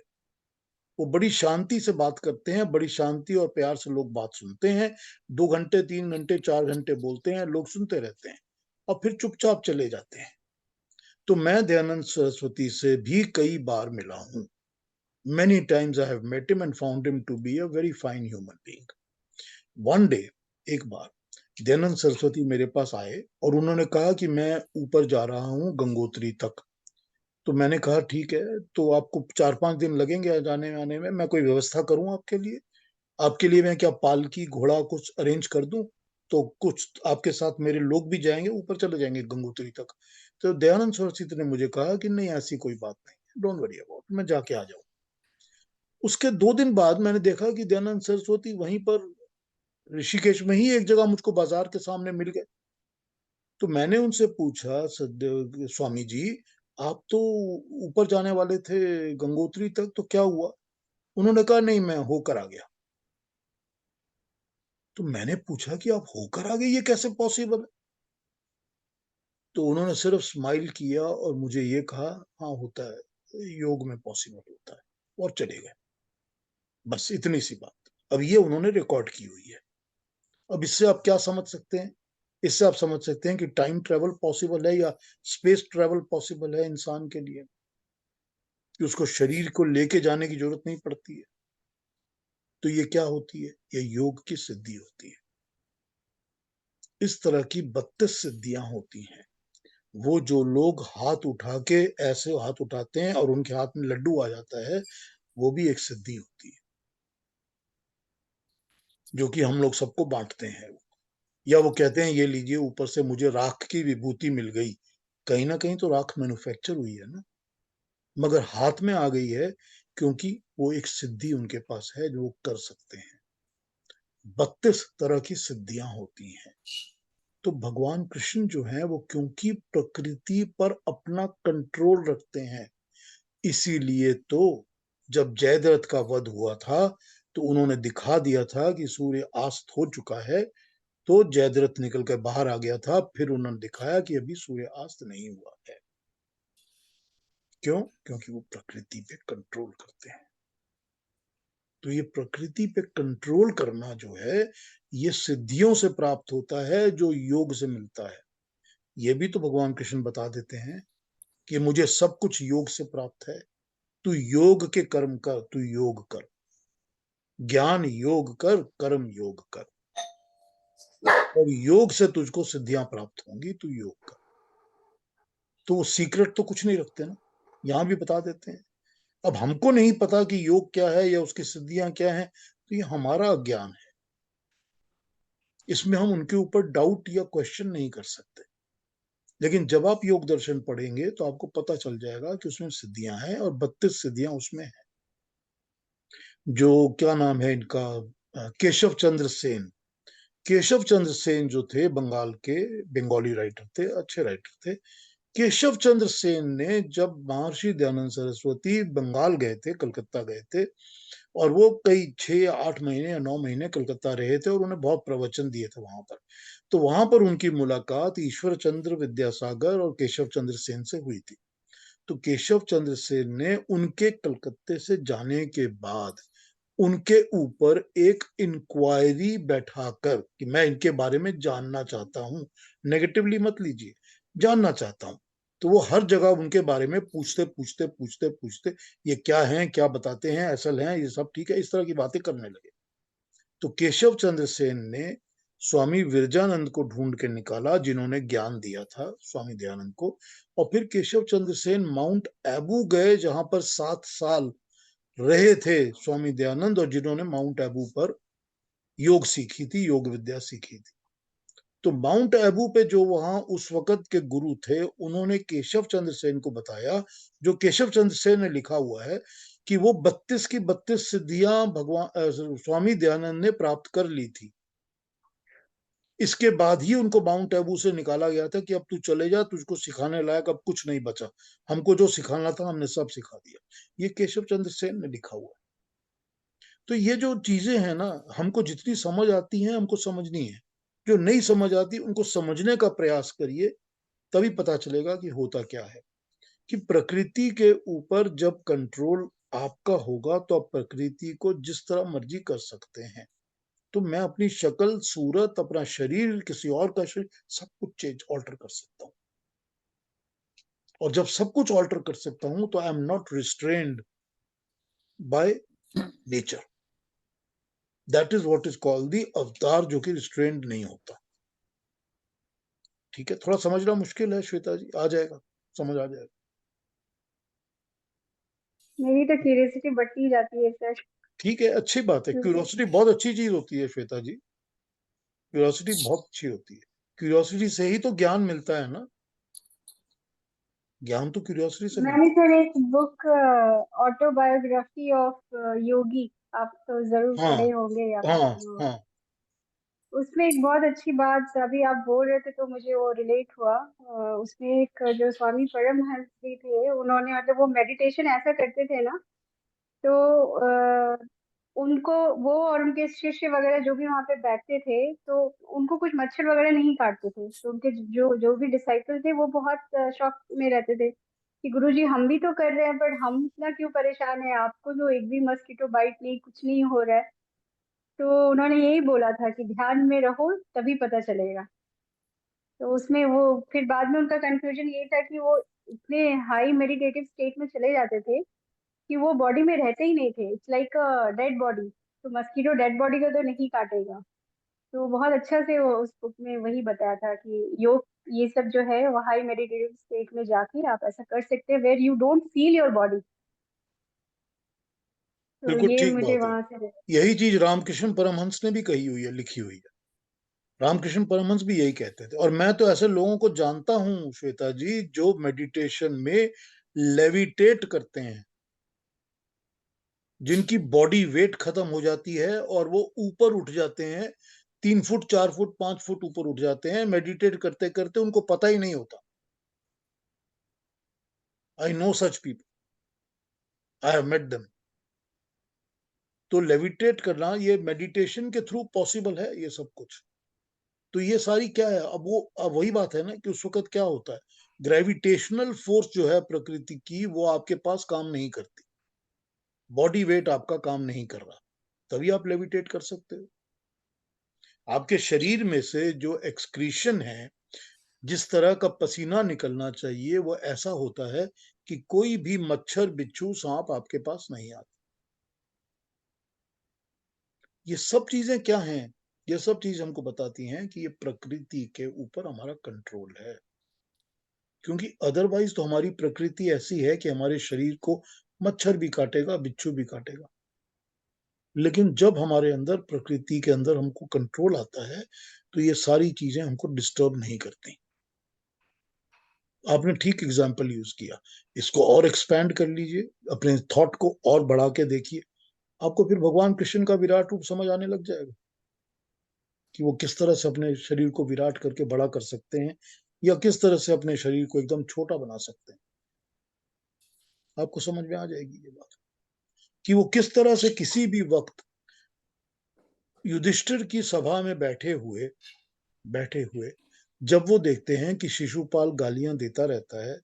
वो बड़ी शांति से बात करते हैं, बड़ी शांति और प्यार से लोग बात सुनते हैं। 2 घंटे, 3 घंटे, 4 घंटे बोलते हैं, लोग सुनते रहते हैं और फिर चुपचाप चले जाते हैं। तो मैं दयानंद सरस्वती से भी कई बार मिला हूं। Many times I have met him and found him to be a very fine human being. One day, एक बार दयानंद सरस्वती मेरे पास आए और उन्होंने कहा कि मैं ऊपर जा रहा हूँ गंगोत्री तक। तो मैंने कहा ठीक है, तो आपको 4-5 दिन लगेंगे जाने आने में, मैं कोई व्यवस्था करूं आपके लिए? आपके लिए मैं क्या पालकी, घोड़ा कुछ अरेंज कर दूं? तो कुछ आपके साथ मेरे लोग भी जाएंगे, ऊपर चले जाएंगे गंगोत्री तक। तो दयानंद सरस्वती ने मुझे कहा कि नहीं, ऐसी कोई बात नहीं, डोंट वरी अबाउट, मैं जाके आ जाऊं। उसके 2 दिन बाद मैंने देखा कि दयानंद सरस्वती वहीं पर ऋषिकेश में ही एक जगह मुझको बाजार के सामने मिल गए। तो मैंने उनसे पूछा, सद स्वामी जी, आप तो ऊपर जाने वाले थे गंगोत्री तक, तो क्या हुआ? उन्होंने कहा नहीं, मैं होकर आ गया। तो मैंने पूछा कि आप होकर आ गए, ये कैसे पॉसिबल है? तो उन्होंने सिर्फ स्माइल किया और मुझे ये कहा, हाँ होता है, योग में पॉसिबल होता है, और चले गए। बस इतनी सी बात। अब ये उन्होंने रिकॉर्ड की हुई है। अब इससे आप क्या समझ सकते हैं? इससे आप समझ सकते हैं कि टाइम ट्रेवल पॉसिबल है, या स्पेस ट्रेवल पॉसिबल है इंसान के लिए, कि उसको शरीर को लेके जाने की जरूरत नहीं पड़ती है। तो ये क्या होती है? ये योग की सिद्धि होती है। इस तरह की 32 सिद्धियां होती हैं। वो जो लोग हाथ उठा के ऐसे हाथ उठाते हैं और उनके हाथ में लड्डू आ जाता है, वो भी एक सिद्धि होती है, जो कि हम लोग सबको बांटते हैं। या वो कहते हैं ये लीजिए, ऊपर से मुझे राख की विभूति मिल गई। कहीं ना कहीं तो राख मैन्युफैक्चर हुई है ना, मगर हाथ में आ गई है, क्योंकि वो एक सिद्धि उनके पास है जो वो कर सकते हैं। 32 तरह की सिद्धियां होती हैं। तो भगवान कृष्ण जो है वो, क्योंकि प्रकृति पर अपना कंट्रोल रखते हैं, इसीलिए तो जब जयद्रथ का वध हुआ था, तो उन्होंने दिखा दिया था कि सूर्य अस्त हो चुका है। तो जयद्रथ निकल कर बाहर आ गया था, फिर उन्होंने दिखाया कि अभी सूर्य अस्त नहीं हुआ है। क्यों? क्योंकि वो प्रकृति पे कंट्रोल करते हैं। तो ये प्रकृति पे कंट्रोल करना जो है, ये सिद्धियों से प्राप्त होता है, जो योग से मिलता है। ये भी तो भगवान कृष्ण बता देते हैं कि मुझे सब कुछ योग से प्राप्त है। तू योग के कर्म कर, तू योग कर, ज्ञान योग कर, कर्म योग कर, और योग से तुझको सिद्धियां प्राप्त होंगी, तू योग कर। तो वो सीक्रेट तो कुछ नहीं रखते ना, यहां भी बता देते हैं। अब हमको नहीं पता कि योग क्या है या उसकी सिद्धियां क्या हैं, तो ये हमारा अज्ञान है। इसमें हम उनके ऊपर डाउट या क्वेश्चन नहीं कर सकते। लेकिन जब आप योग दर्शन पढ़ेंगे तो आपको पता चल जाएगा कि उसमें सिद्धियां हैं, और 32 सिद्धियां उसमें हैं। जो क्या नाम है इनका, केशव चंद्र सेन। केशव चंद्र सेन जो थे, बंगाल के बंगाली राइटर थे, अच्छे राइटर थे। केशव चंद्र सेन ने, जब महर्षि दयानंद सरस्वती बंगाल गए थे, कलकत्ता गए थे, और वो कई 6 या 8 महीने या 9 महीने कलकत्ता रहे थे, और उन्हें बहुत प्रवचन दिए थे वहां पर। तो वहां पर उनकी मुलाकात ईश्वर चंद्र विद्यासागर और केशव चंद्र सेन से हुई थी। तो केशव चंद्र सेन ने उनके कलकत्ते से जाने के बाद उनके ऊपर एक इंक्वायरी बैठाकर, कि मैं इनके बारे में जानना चाहता हूं, नेगेटिवली मत लीजिए, जानना चाहता हूं। तो वो हर जगह उनके बारे में पूछते पूछते पूछते पूछते, ये क्या है, क्या बताते हैं, असल है, ये सब ठीक है, इस तरह की बातें करने लगे। तो केशव चंद्र सेन ने स्वामी विरजानंद को ढूंढ के निकाला, जिन्होंने ज्ञान दिया था स्वामी दयानंद को, और फिर केशव चंद्र सेन माउंट एबू गए, जहां पर 7 साल रहे थे स्वामी दयानंद, और जिन्होंने माउंट एबू पर योग सीखी थी, योग विद्या सीखी थी। तो माउंट एबू पे जो वहां उस वक्त के गुरु थे, उन्होंने केशव चंद्र सेन को बताया, जो केशव चंद्र सेन ने लिखा हुआ है कि वो 32 की 32 सिद्धियां भगवान स्वामी दयानंद ने प्राप्त कर ली थी। इसके बाद ही उनको माउंट एबू से निकाला गया था कि अब तू चले जा, तुझको सिखाने लायक अब कुछ नहीं बचा, हमको जो सिखाना था हमने सब सिखा दिया। ये केशव चंद्र सेन ने लिखा हुआ है। तो ये जो चीजें हैं ना, हमको जितनी समझ आती हैं हमको समझनी है, जो नहीं समझ आती उनको समझने का प्रयास करिए, तभी पता चलेगा कि होता क्या है। कि प्रकृति के ऊपर जब कंट्रोल आपका होगा तो आप प्रकृति को जिस तरह मर्जी कर सकते हैं। तो मैं अपनी शक्ल, सूरत, अपना शरीर, किसी और का शरीर, सब कुछ चेंज ऑल्टर कर सकता हूं। और जब सब कुछ ऑल्टर कर सकता हूं तो I am not restrained by nature. That is what is called the अवतार, जो कि रिस्ट्रेन्ड नहीं होता। ठीक है, थोड़ा समझना मुश्किल है श्वेता जी, आ जाएगा, समझ आ जाएगा। मेरी तो क्यूरियोसिटी बढ़ती जाती है सर, ठीक है, अच्छी बात है, क्योंकि क्यूरियोसिटी बहुत अच्छी चीज होती है श्वेता जी, क्यूरियोसिटी बहुत अच्छी होती है। क्यूरियोसिटी से ही तो ज्ञान मिलता है ना, ज्ञान तो क्यूरियोसिटी से मैंने मिलता सर एक बुक ऑटोबायोग्राफी ऑफ योगी, आप तो जरूर है। पढ़े हाँ होंगे, आपने हाँ सुना होगा। हाँ। उसमें एक बहुत अच्छी बात अभी आप बोल रहे थे तो मुझे वो रिलेट हुआ। उसमें एक जो स्वामी परमहंस जी थे, उन्होंने मतलब वो मेडिटेशन ऐसा करते थे ना, तो उनको वो और उनके शिष्य वगैरह जो भी वहां पे बैठते थे, तो उनको कुछ मच्छर वगैरह नहीं काटते थे। तो उनके जो जो भी डिसाइपल थे वो बहुत शौक में रहते थे कि गुरुजी हम भी तो कर रहे हैं, पर हम इतना क्यों परेशान है, आपको जो एक भी मस्कीटो बाइट नहीं, कुछ नहीं हो रहा है। तो उन्होंने यही बोला था कि ध्यान में रहो तभी पता चलेगा। तो उसमें वो फिर बाद में उनका कंक्लूजन ये था कि वो इतने हाई मेडिटेटिव स्टेट में चले जाते थे कि वो बॉडी में रहते ही नहीं थे, it's like a dead body. तो मस्कीटो डेड बॉडी को तो नहीं काटेगा। तो बहुत अच्छा से वो उस बुक में वही बताया था कि योग ये सब जो है वो हाई मेडिटेटिव स्टेट में जाके आप ऐसा कर सकते हैं where you don't feel your body. तो बिल्कुल ये ठीक मुझे बात है। वहां से यही चीज रामकृष्ण परमहंस ने भी कही हुई है, लिखी हुई है। रामकृष्ण परमहंस भी यही कहते थे, और मैं तो ऐसे लोगों को जानता हूं श्वेता जी, जो मेडिटेशन में लेविटेट करते हैं, जिनकी बॉडी वेट खत्म हो जाती है और वो ऊपर उठ जाते हैं, 3 फुट, 4 फुट, 5 फुट ऊपर उठ जाते हैं मेडिटेट करते करते, उनको पता ही नहीं होता। I know such people, I have met them. तो लेविटेट करना ये मेडिटेशन के थ्रू पॉसिबल है, ये सब कुछ। तो ये सारी क्या है, अब वही बात है ना कि उस वक्त क्या होता है, ग्रेविटेशनल फोर्स जो है प्रकृति की, वो आपके पास काम नहीं करती, बॉडी वेट आपका काम नहीं कर रहा, तभी आप लेविटेट कर सकते हो। आपके शरीर में से जो एक्सक्रीशन है, जिस तरह का पसीना निकलना चाहिए, वो ऐसा होता है कि कोई भी मच्छर, बिच्छू, सांप आपके पास नहीं आता। ये सब चीजें क्या हैं, ये सब चीज हमको बताती हैं कि ये प्रकृति के ऊपर हमारा कंट्रोल है। क्योंकि अदरवाइज तो हमारी प्रकृति ऐसी है कि हमारे शरीर को मच्छर भी काटेगा, बिच्छू भी काटेगा। लेकिन जब हमारे अंदर, प्रकृति के अंदर हमको कंट्रोल आता है, तो ये सारी चीजें हमको डिस्टर्ब नहीं करती। आपने ठीक एग्जाम्पल यूज किया, इसको और एक्सपैंड कर लीजिए, अपने थॉट को और बढ़ा के देखिए, आपको फिर भगवान कृष्ण का विराट रूप समझ आने लग जाएगा कि वो किस तरह से अपने शरीर को विराट करके बड़ा कर सकते हैं, या किस तरह से अपने शरीर को एकदम छोटा बना सकते हैं। आपको समझ में आ जाएगी ये बात कि वो किस तरह से किसी भी वक्त युधिष्ठिर की सभा में बैठे हुए जब वो देखते हैं कि शिशुपाल गालियां देता रहता है,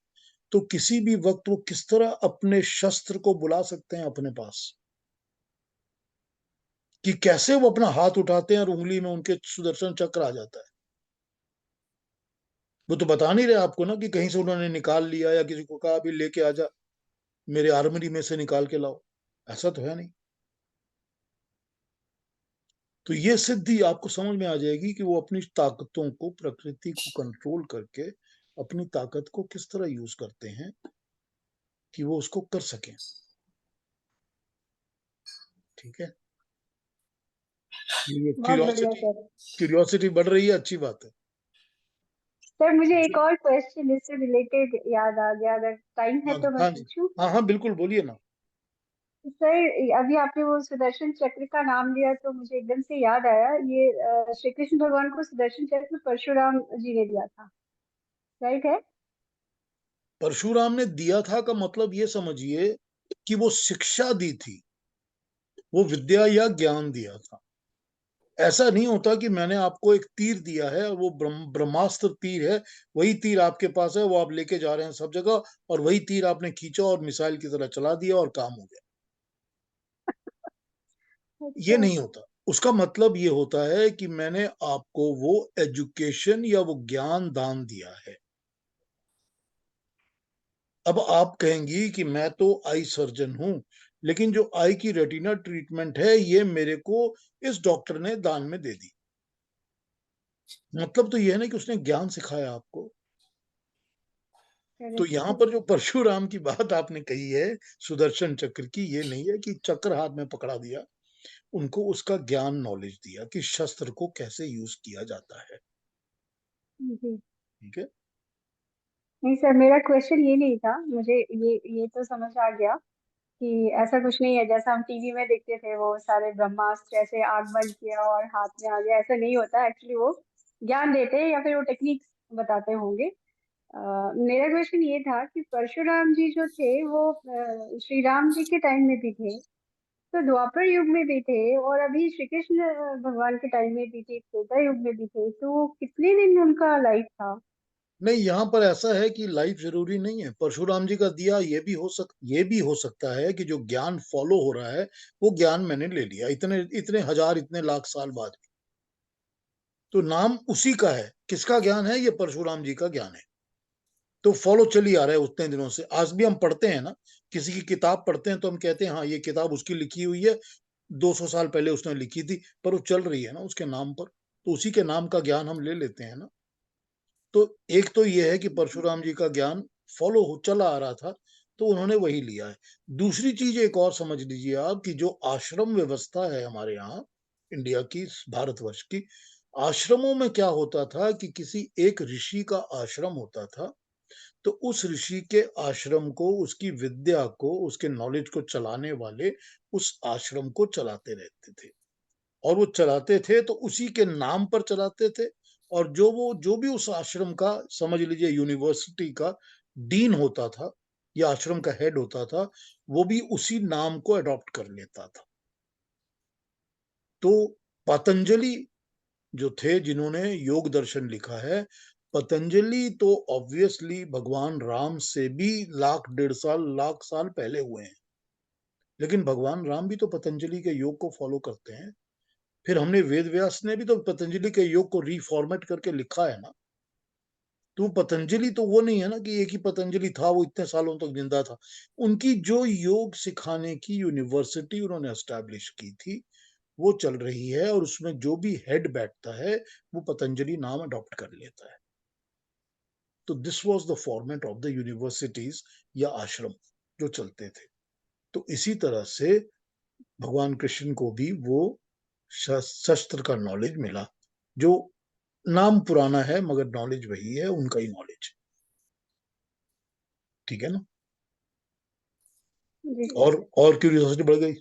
तो किसी भी वक्त वो किस तरह अपने शस्त्र को बुला सकते हैं अपने पास, कि कैसे वो अपना हाथ उठाते हैं और उंगली में उनके सुदर्शन चक्र आ जाता है। वो तो बता नहीं रहे आपको ना कि कहीं से उन्होंने निकाल लिया या किसी को कहा अभी लेके आ जा, मेरे आर्मरी में से निकाल के लाओ, ऐसा तो है नहीं। तो ये सिद्धि आपको समझ में आ जाएगी कि वो अपनी ताकतों को, प्रकृति को कंट्रोल करके अपनी ताकत को किस तरह यूज करते हैं कि वो उसको कर सकें। ठीक है, ये बहुत बढ़िया सर। क्यूरियोसिटी बढ़ रही है, अच्छी बात है। सर मुझे एक और क्वेश्चन इससे रिलेटेड याद आ गया, अगर टाइम है हाँ तो मैं हाँ जी, पूछूं? हाँ हाँ बिल्कुल, बोलिए ना। सर अभी आपने वो सुदर्शन चक्र का नाम लिया तो मुझे एकदम से याद आया, ये श्री कृष्ण भगवान को सुदर्शन चक्र परशुराम जी ने दिया था, राइट है? परशुराम ने दिया था का मतलब ये समझिए कि वो शिक्षा दी थी, वो विद्या या ज्ञान दिया था। ऐसा नहीं होता कि मैंने आपको एक तीर दिया है, वो ब्रह्मास्त्र तीर है, वही तीर आपके पास है, वो आप लेके जा रहे हैं सब जगह, और वही तीर आपने खींचा और मिसाइल की तरह चला दिया और काम हो गया। ये अच्छा। नहीं होता। उसका मतलब ये होता है कि मैंने आपको वो एजुकेशन या वो ज्ञान दान दिया है। अब आप कहेंगी कि मैं तो आई सर्जन हूं, लेकिन जो आई की रेटिना ट्रीटमेंट है ये मेरे को इस डॉक्टर ने दान में दे दी। मतलब तो यह है ना कि उसने ज्ञान सिखाया आपको। तो करेक्ट यहाँ सर। पर जो परशुराम की बात आपने कही है सुदर्शन चक्र की, ये नहीं है कि चक्र हाथ में पकड़ा दिया, उनको उसका ज्ञान नॉलेज दिया कि शस्त्र को कैसे यूज किया जाता है। जी। ठीक है। नहीं सर, मेरा क्वेश्चन ये नहीं था, मुझे ये तो समझ आ गया कि ऐसा कुछ नहीं है जैसा हम टीवी में देखते थे, वो सारे ब्रह्मास्त्र ऐसे आग बंद किया और हाथ में आ गया, ऐसा नहीं होता एक्चुअली। वो ज्ञान देते हैं या फिर वो टेक्निक्स बताते होंगे। मेरा क्वेश्चन ये था कि परशुराम जी जो थे वो श्री राम जी के टाइम में भी थे, तो द्वापर युग में भी थे, और अभी श्री कृष्ण भगवान के टाइम में भी थे, त्रेता युग में भी थे, तो कितने दिन उनका लाइफ था? नहीं, यहाँ पर ऐसा है कि लाइफ जरूरी नहीं है। परशुराम जी का दिया ये भी हो सकता है कि जो ज्ञान फॉलो हो रहा है वो ज्ञान मैंने ले लिया इतने इतने हजार इतने लाख साल बाद भी, तो नाम उसी का है। किसका ज्ञान है? ये परशुराम जी का ज्ञान है। तो फॉलो चल ही आ रहा है उतने दिनों से। आज भी हम पढ़ते हैं ना, किसी की किताब पढ़ते हैं तो हम कहते हैं हाँ ये किताब उसकी लिखी हुई है, 200 साल पहले उसने लिखी थी, पर वो चल रही है ना उसके नाम पर, तो उसी के नाम का ज्ञान हम ले लेते हैं ना। तो एक तो ये है कि परशुराम जी का ज्ञान फॉलो हो चला आ रहा था, तो उन्होंने वही लिया है। दूसरी चीज एक और समझ लीजिए आप कि जो आश्रम व्यवस्था है हमारे यहाँ इंडिया की, भारतवर्ष की, आश्रमों में क्या होता था कि किसी एक ऋषि का आश्रम होता था, तो उस ऋषि के आश्रम को, उसकी विद्या को, उसके नॉलेज को चलाने वाले उस आश्रम को चलाते रहते थे। और वो चलाते थे तो उसी के नाम पर चलाते थे। और जो भी उस आश्रम का, समझ लीजिए यूनिवर्सिटी का डीन होता था या आश्रम का हेड होता था, वो भी उसी नाम को अडॉप्ट कर लेता था। तो पतंजलि जो थे जिन्होंने योग दर्शन लिखा है, पतंजलि तो ऑब्वियसली भगवान राम से भी लाख, 1.5 साल, लाख साल पहले हुए हैं। लेकिन भगवान राम भी तो पतंजलि के योग को फॉलो करते हैं। फिर हमने वेद व्यास ने भी तो पतंजलि के योग को रिफॉर्मेट करके लिखा है ना। तो पतंजलि तो वो नहीं है ना कि एक ही पतंजलि था, वो इतने सालों तक जिंदा था। उनकी जो योग सिखाने की यूनिवर्सिटी उन्होंने एस्टैब्लिश की थी वो चल रही है, और उसमें जो भी हेड बैठता है वो पतंजलि नाम अडॉप्ट कर लेता है। तो this was the format of the universities या आश्रम जो चलते थे। तो इसी तरह से भगवान कृष्ण को भी वो शस्त्र का नॉलेज मिला, जो नाम पुराना है मगर नॉलेज वही है, उनका ही नॉलेज। ठीक है ना। जी और क्यूरियोसिटी बढ़ गई।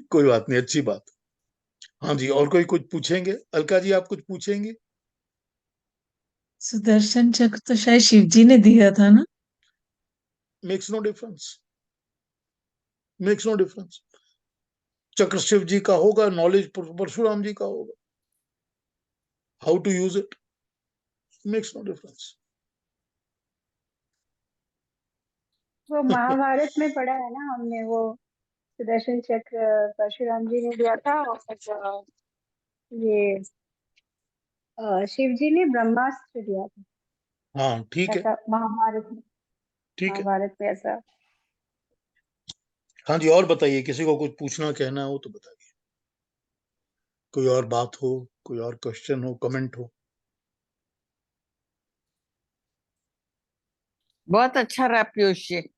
कोई बात नहीं, अच्छी बात। हाँ जी, और कोई कुछ पूछेंगे? अलका जी आप कुछ पूछेंगे? सुदर्शन चक्र तो शायद शिव जी ने दिया था ना। Makes no difference, makes no difference. चक्र शिव जी का होगा, नॉलेज परशुराम जी का होगा। How to use it makes no difference. वो महाभारत में पढ़ा है ना हमने, वो सुदर्शन चक्र परशुराम जी ने दिया था, और ये शिव जी ने ब्रह्मास्त्र दिया था, हाँ ठीक है, ऐसा महाभारत में, ठीक है। महाभारत में ऐसा। हाँ जी, और बताइए, किसी को कुछ पूछना कहना हो तो बताइए, कोई और बात हो, कोई और क्वेश्चन हो, कमेंट हो। बहुत अच्छा रहा पीयूष जी।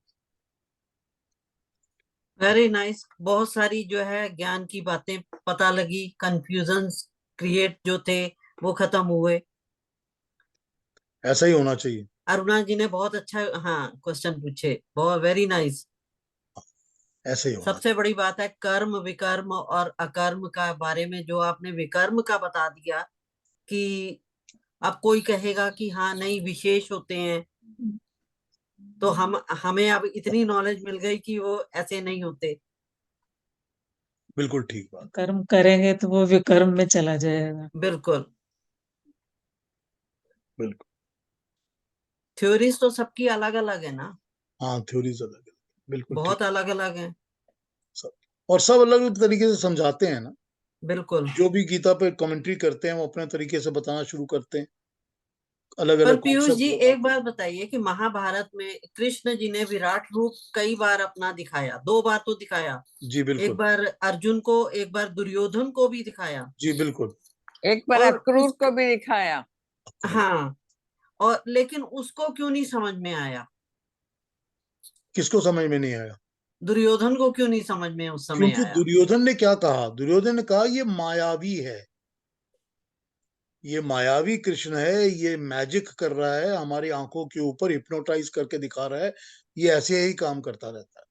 Very nice. बहुत सारी जो है ज्ञान की बातें पता लगी, कंफ्यूजन्स क्रिएट जो थे वो खत्म हुए। ऐसा ही होना चाहिए। अरुणा जी ने बहुत अच्छा क्वेश्चन पूछे, बहुत वेरी नाइस। ऐसे ही होना सबसे बड़ी बात है कर्म विकर्म और अकर्म का बारे में जो आपने विकर्म का बता दिया कि अब कोई कहेगा कि हाँ नहीं विशेष होते हैं, तो हमें अब इतनी नॉलेज मिल गई कि वो ऐसे नहीं होते। बिल्कुल ठीक बात। कर्म करेंगे तो वो विकर्म में चला जाएगा। बिल्कुल। बिल्कुल। थ्योरीज तो सबकी अलग अलग है ना। हाँ, थ्योरीज अलग है, बिल्कुल ठीक। बहुत अलग अलग है। सब, और सब अलग अलग तरीके से समझाते हैं ना। बिल्कुल। जो भी गीता पे कमेंट्री करते हैं वो अपने तरीके से बताना शुरू करते हैं, अलग पर अलग पीयूष कॉन्सेप्ट जी लगाते एक बात बताइए कि महाभारत में कृष्ण जी ने विराट रूप कई बार अपना दिखाया, 2 बार तो दिखाया। हैं। जी बिल्कुल। एक बार अर्जुन को, एक बार दुर्योधन को भी दिखाया। जी बिल्कुल। एक बार और अक्रूर को भी दिखाया। हाँ, और लेकिन उसको क्यों नहीं समझ में आया? किसको समझ में नहीं आया? दुर्योधन को क्यों नहीं समझ में उस समय क्योंकि आया? दुर्योधन ने क्या कहा? दुर्योधन ने कहा ये मायावी है, ये मायावी कृष्ण है, ये मैजिक कर रहा है, हमारी आंखों के ऊपर हिप्नोटाइज करके दिखा रहा है, ये ऐसे ही काम करता रहता है।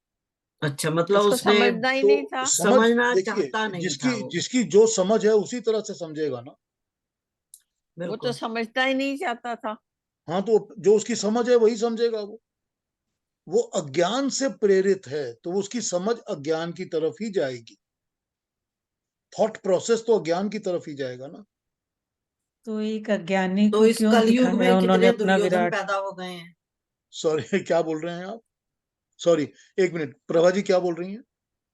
अच्छा, मतलब उसको उसने समझना ही तो नहीं था। समझना देखिए, चाहता नहीं था जिसकी वो। जिसकी जो समझ है उसी तरह से समझेगा ना। वो तो बिल्कुल। समझना ही नहीं चाहता था। हाँ, तो जो उसकी समझ है वही समझेगा। वो अज्ञान से प्रेरित है तो उसकी समझ अज्ञान की तरफ ही जाएगी, थॉट प्रोसेस तो अज्ञान की तरफ ही जाएगा ना। तो एक अज्ञानी तो को इस क्यों कलयुग दिखाया में उन्होंने कितने अपना दुर्योधन विराट? पैदा हो गए हैं। सॉरी, क्या बोल रहे हैं आप? सॉरी, एक मिनट, प्रभा जी क्या बोल रही हैं?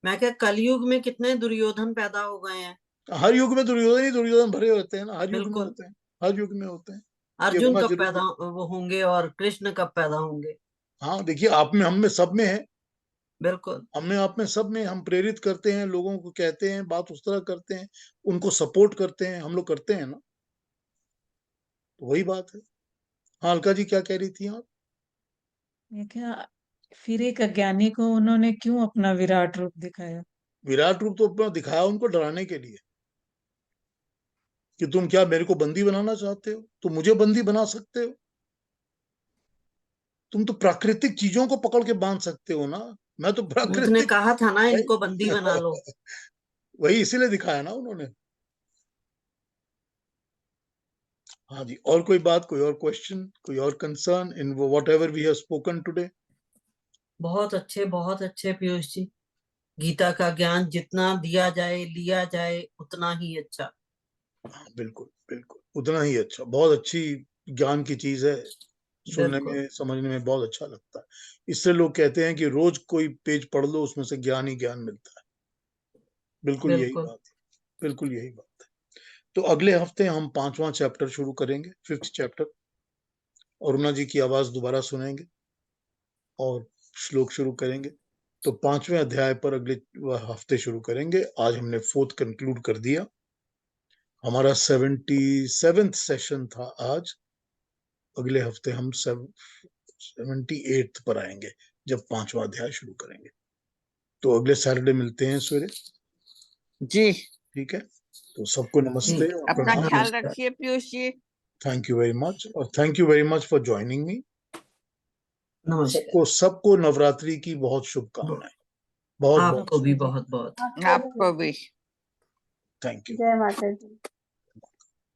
मैं क्या, कलयुग में कितने दुर्योधन पैदा हो गए हैं। हर युग में दुर्योधन ही दुर्योधन भरे होते हैं ना, हर युग में बिल्कुल। होते हैं, हर युग में होते हैं। ये अर्जुन होना कब जरूरी पैदा है। वो होंगे और कृष्ण कब पैदा होंगे? हाँ, देखिए, आप में, हम में, सब में है। बिल्कुल। हम में, आप में, सब में। हम प्रेरित करते हैं, लोगों को कहते हैं, बात उस तरह करते हैं, उनको सपोर्ट करते हैं, हम लोग करते हैं ना। तो वही बात है। हाँ, अलका जी क्या कह रही थी आप? मैं क्या, फिर एक अज्ञानी को उन्होंने क्यों अपना विराट रूप दिखाया? विराट रूप तो अपना दिखाया उनको डराने के लिए, कि तुम क्या मेरे को बंदी बनाना चाहते हो? तुम मुझे बंदी बना सकते हो? तुम तो प्राकृतिक चीजों को पकड़ के बांध सकते हो ना, मैं तो उसने प्राकृतिक कहा था ना इनको बंदी बना लो। वही इसीलिए दिखाया ना उन्होंने। हाँ जी, और कोई बात, कोई और क्वेश्चन, कोई और concern in whatever we have spoken today? बहुत अच्छे पीयूष जी। गीता का ज्ञान जितना दिया जाए लिया जाए उतना ही अच्छा। हाँ, बिल्कुल बिल्कुल, उतना ही अच्छा, बहुत अच्छी ज्ञान की चीज है। सुनने बिल्कुल। में, समझने में बहुत अच्छा लगता है। इससे लोग कहते हैं कि रोज कोई पेज पढ़ लो, उसमें से ज्ञान ही ज्ञान मिलता है। बिल्कुल यही बिल्कुल। बात है, बिल्कुल यही बात है। तो अगले हफ्ते हम 5वां चैप्टर शुरू करेंगे, 5th चैप्टर। अरुणा जी की आवाज दोबारा सुनेंगे और श्लोक शुरू करेंगे। तो 5वें अध्याय पर अगले हफ्ते शुरू करेंगे। आज हमने 4th कंक्लूड कर दिया। हमारा 77th सेशन था आज। अगले हफ्ते हम 78th पर आएंगे, जब 5वां अध्याय शुरू करेंगे। तो अगले सैटरडे मिलते हैं सवेरे। जी। ठीक है, तो सबको नमस्ते और अपना प्रणाम। ख्याल रखिए Piyush ji. Thank you very much, और thank you very much for joining me. नमस्कार। सबको नवरात्रि की बहुत शुभकामनाएं। बहुत बहुत आपको भी बहुत बहुत। आपको आपको भी। Thank you. जय माता दी।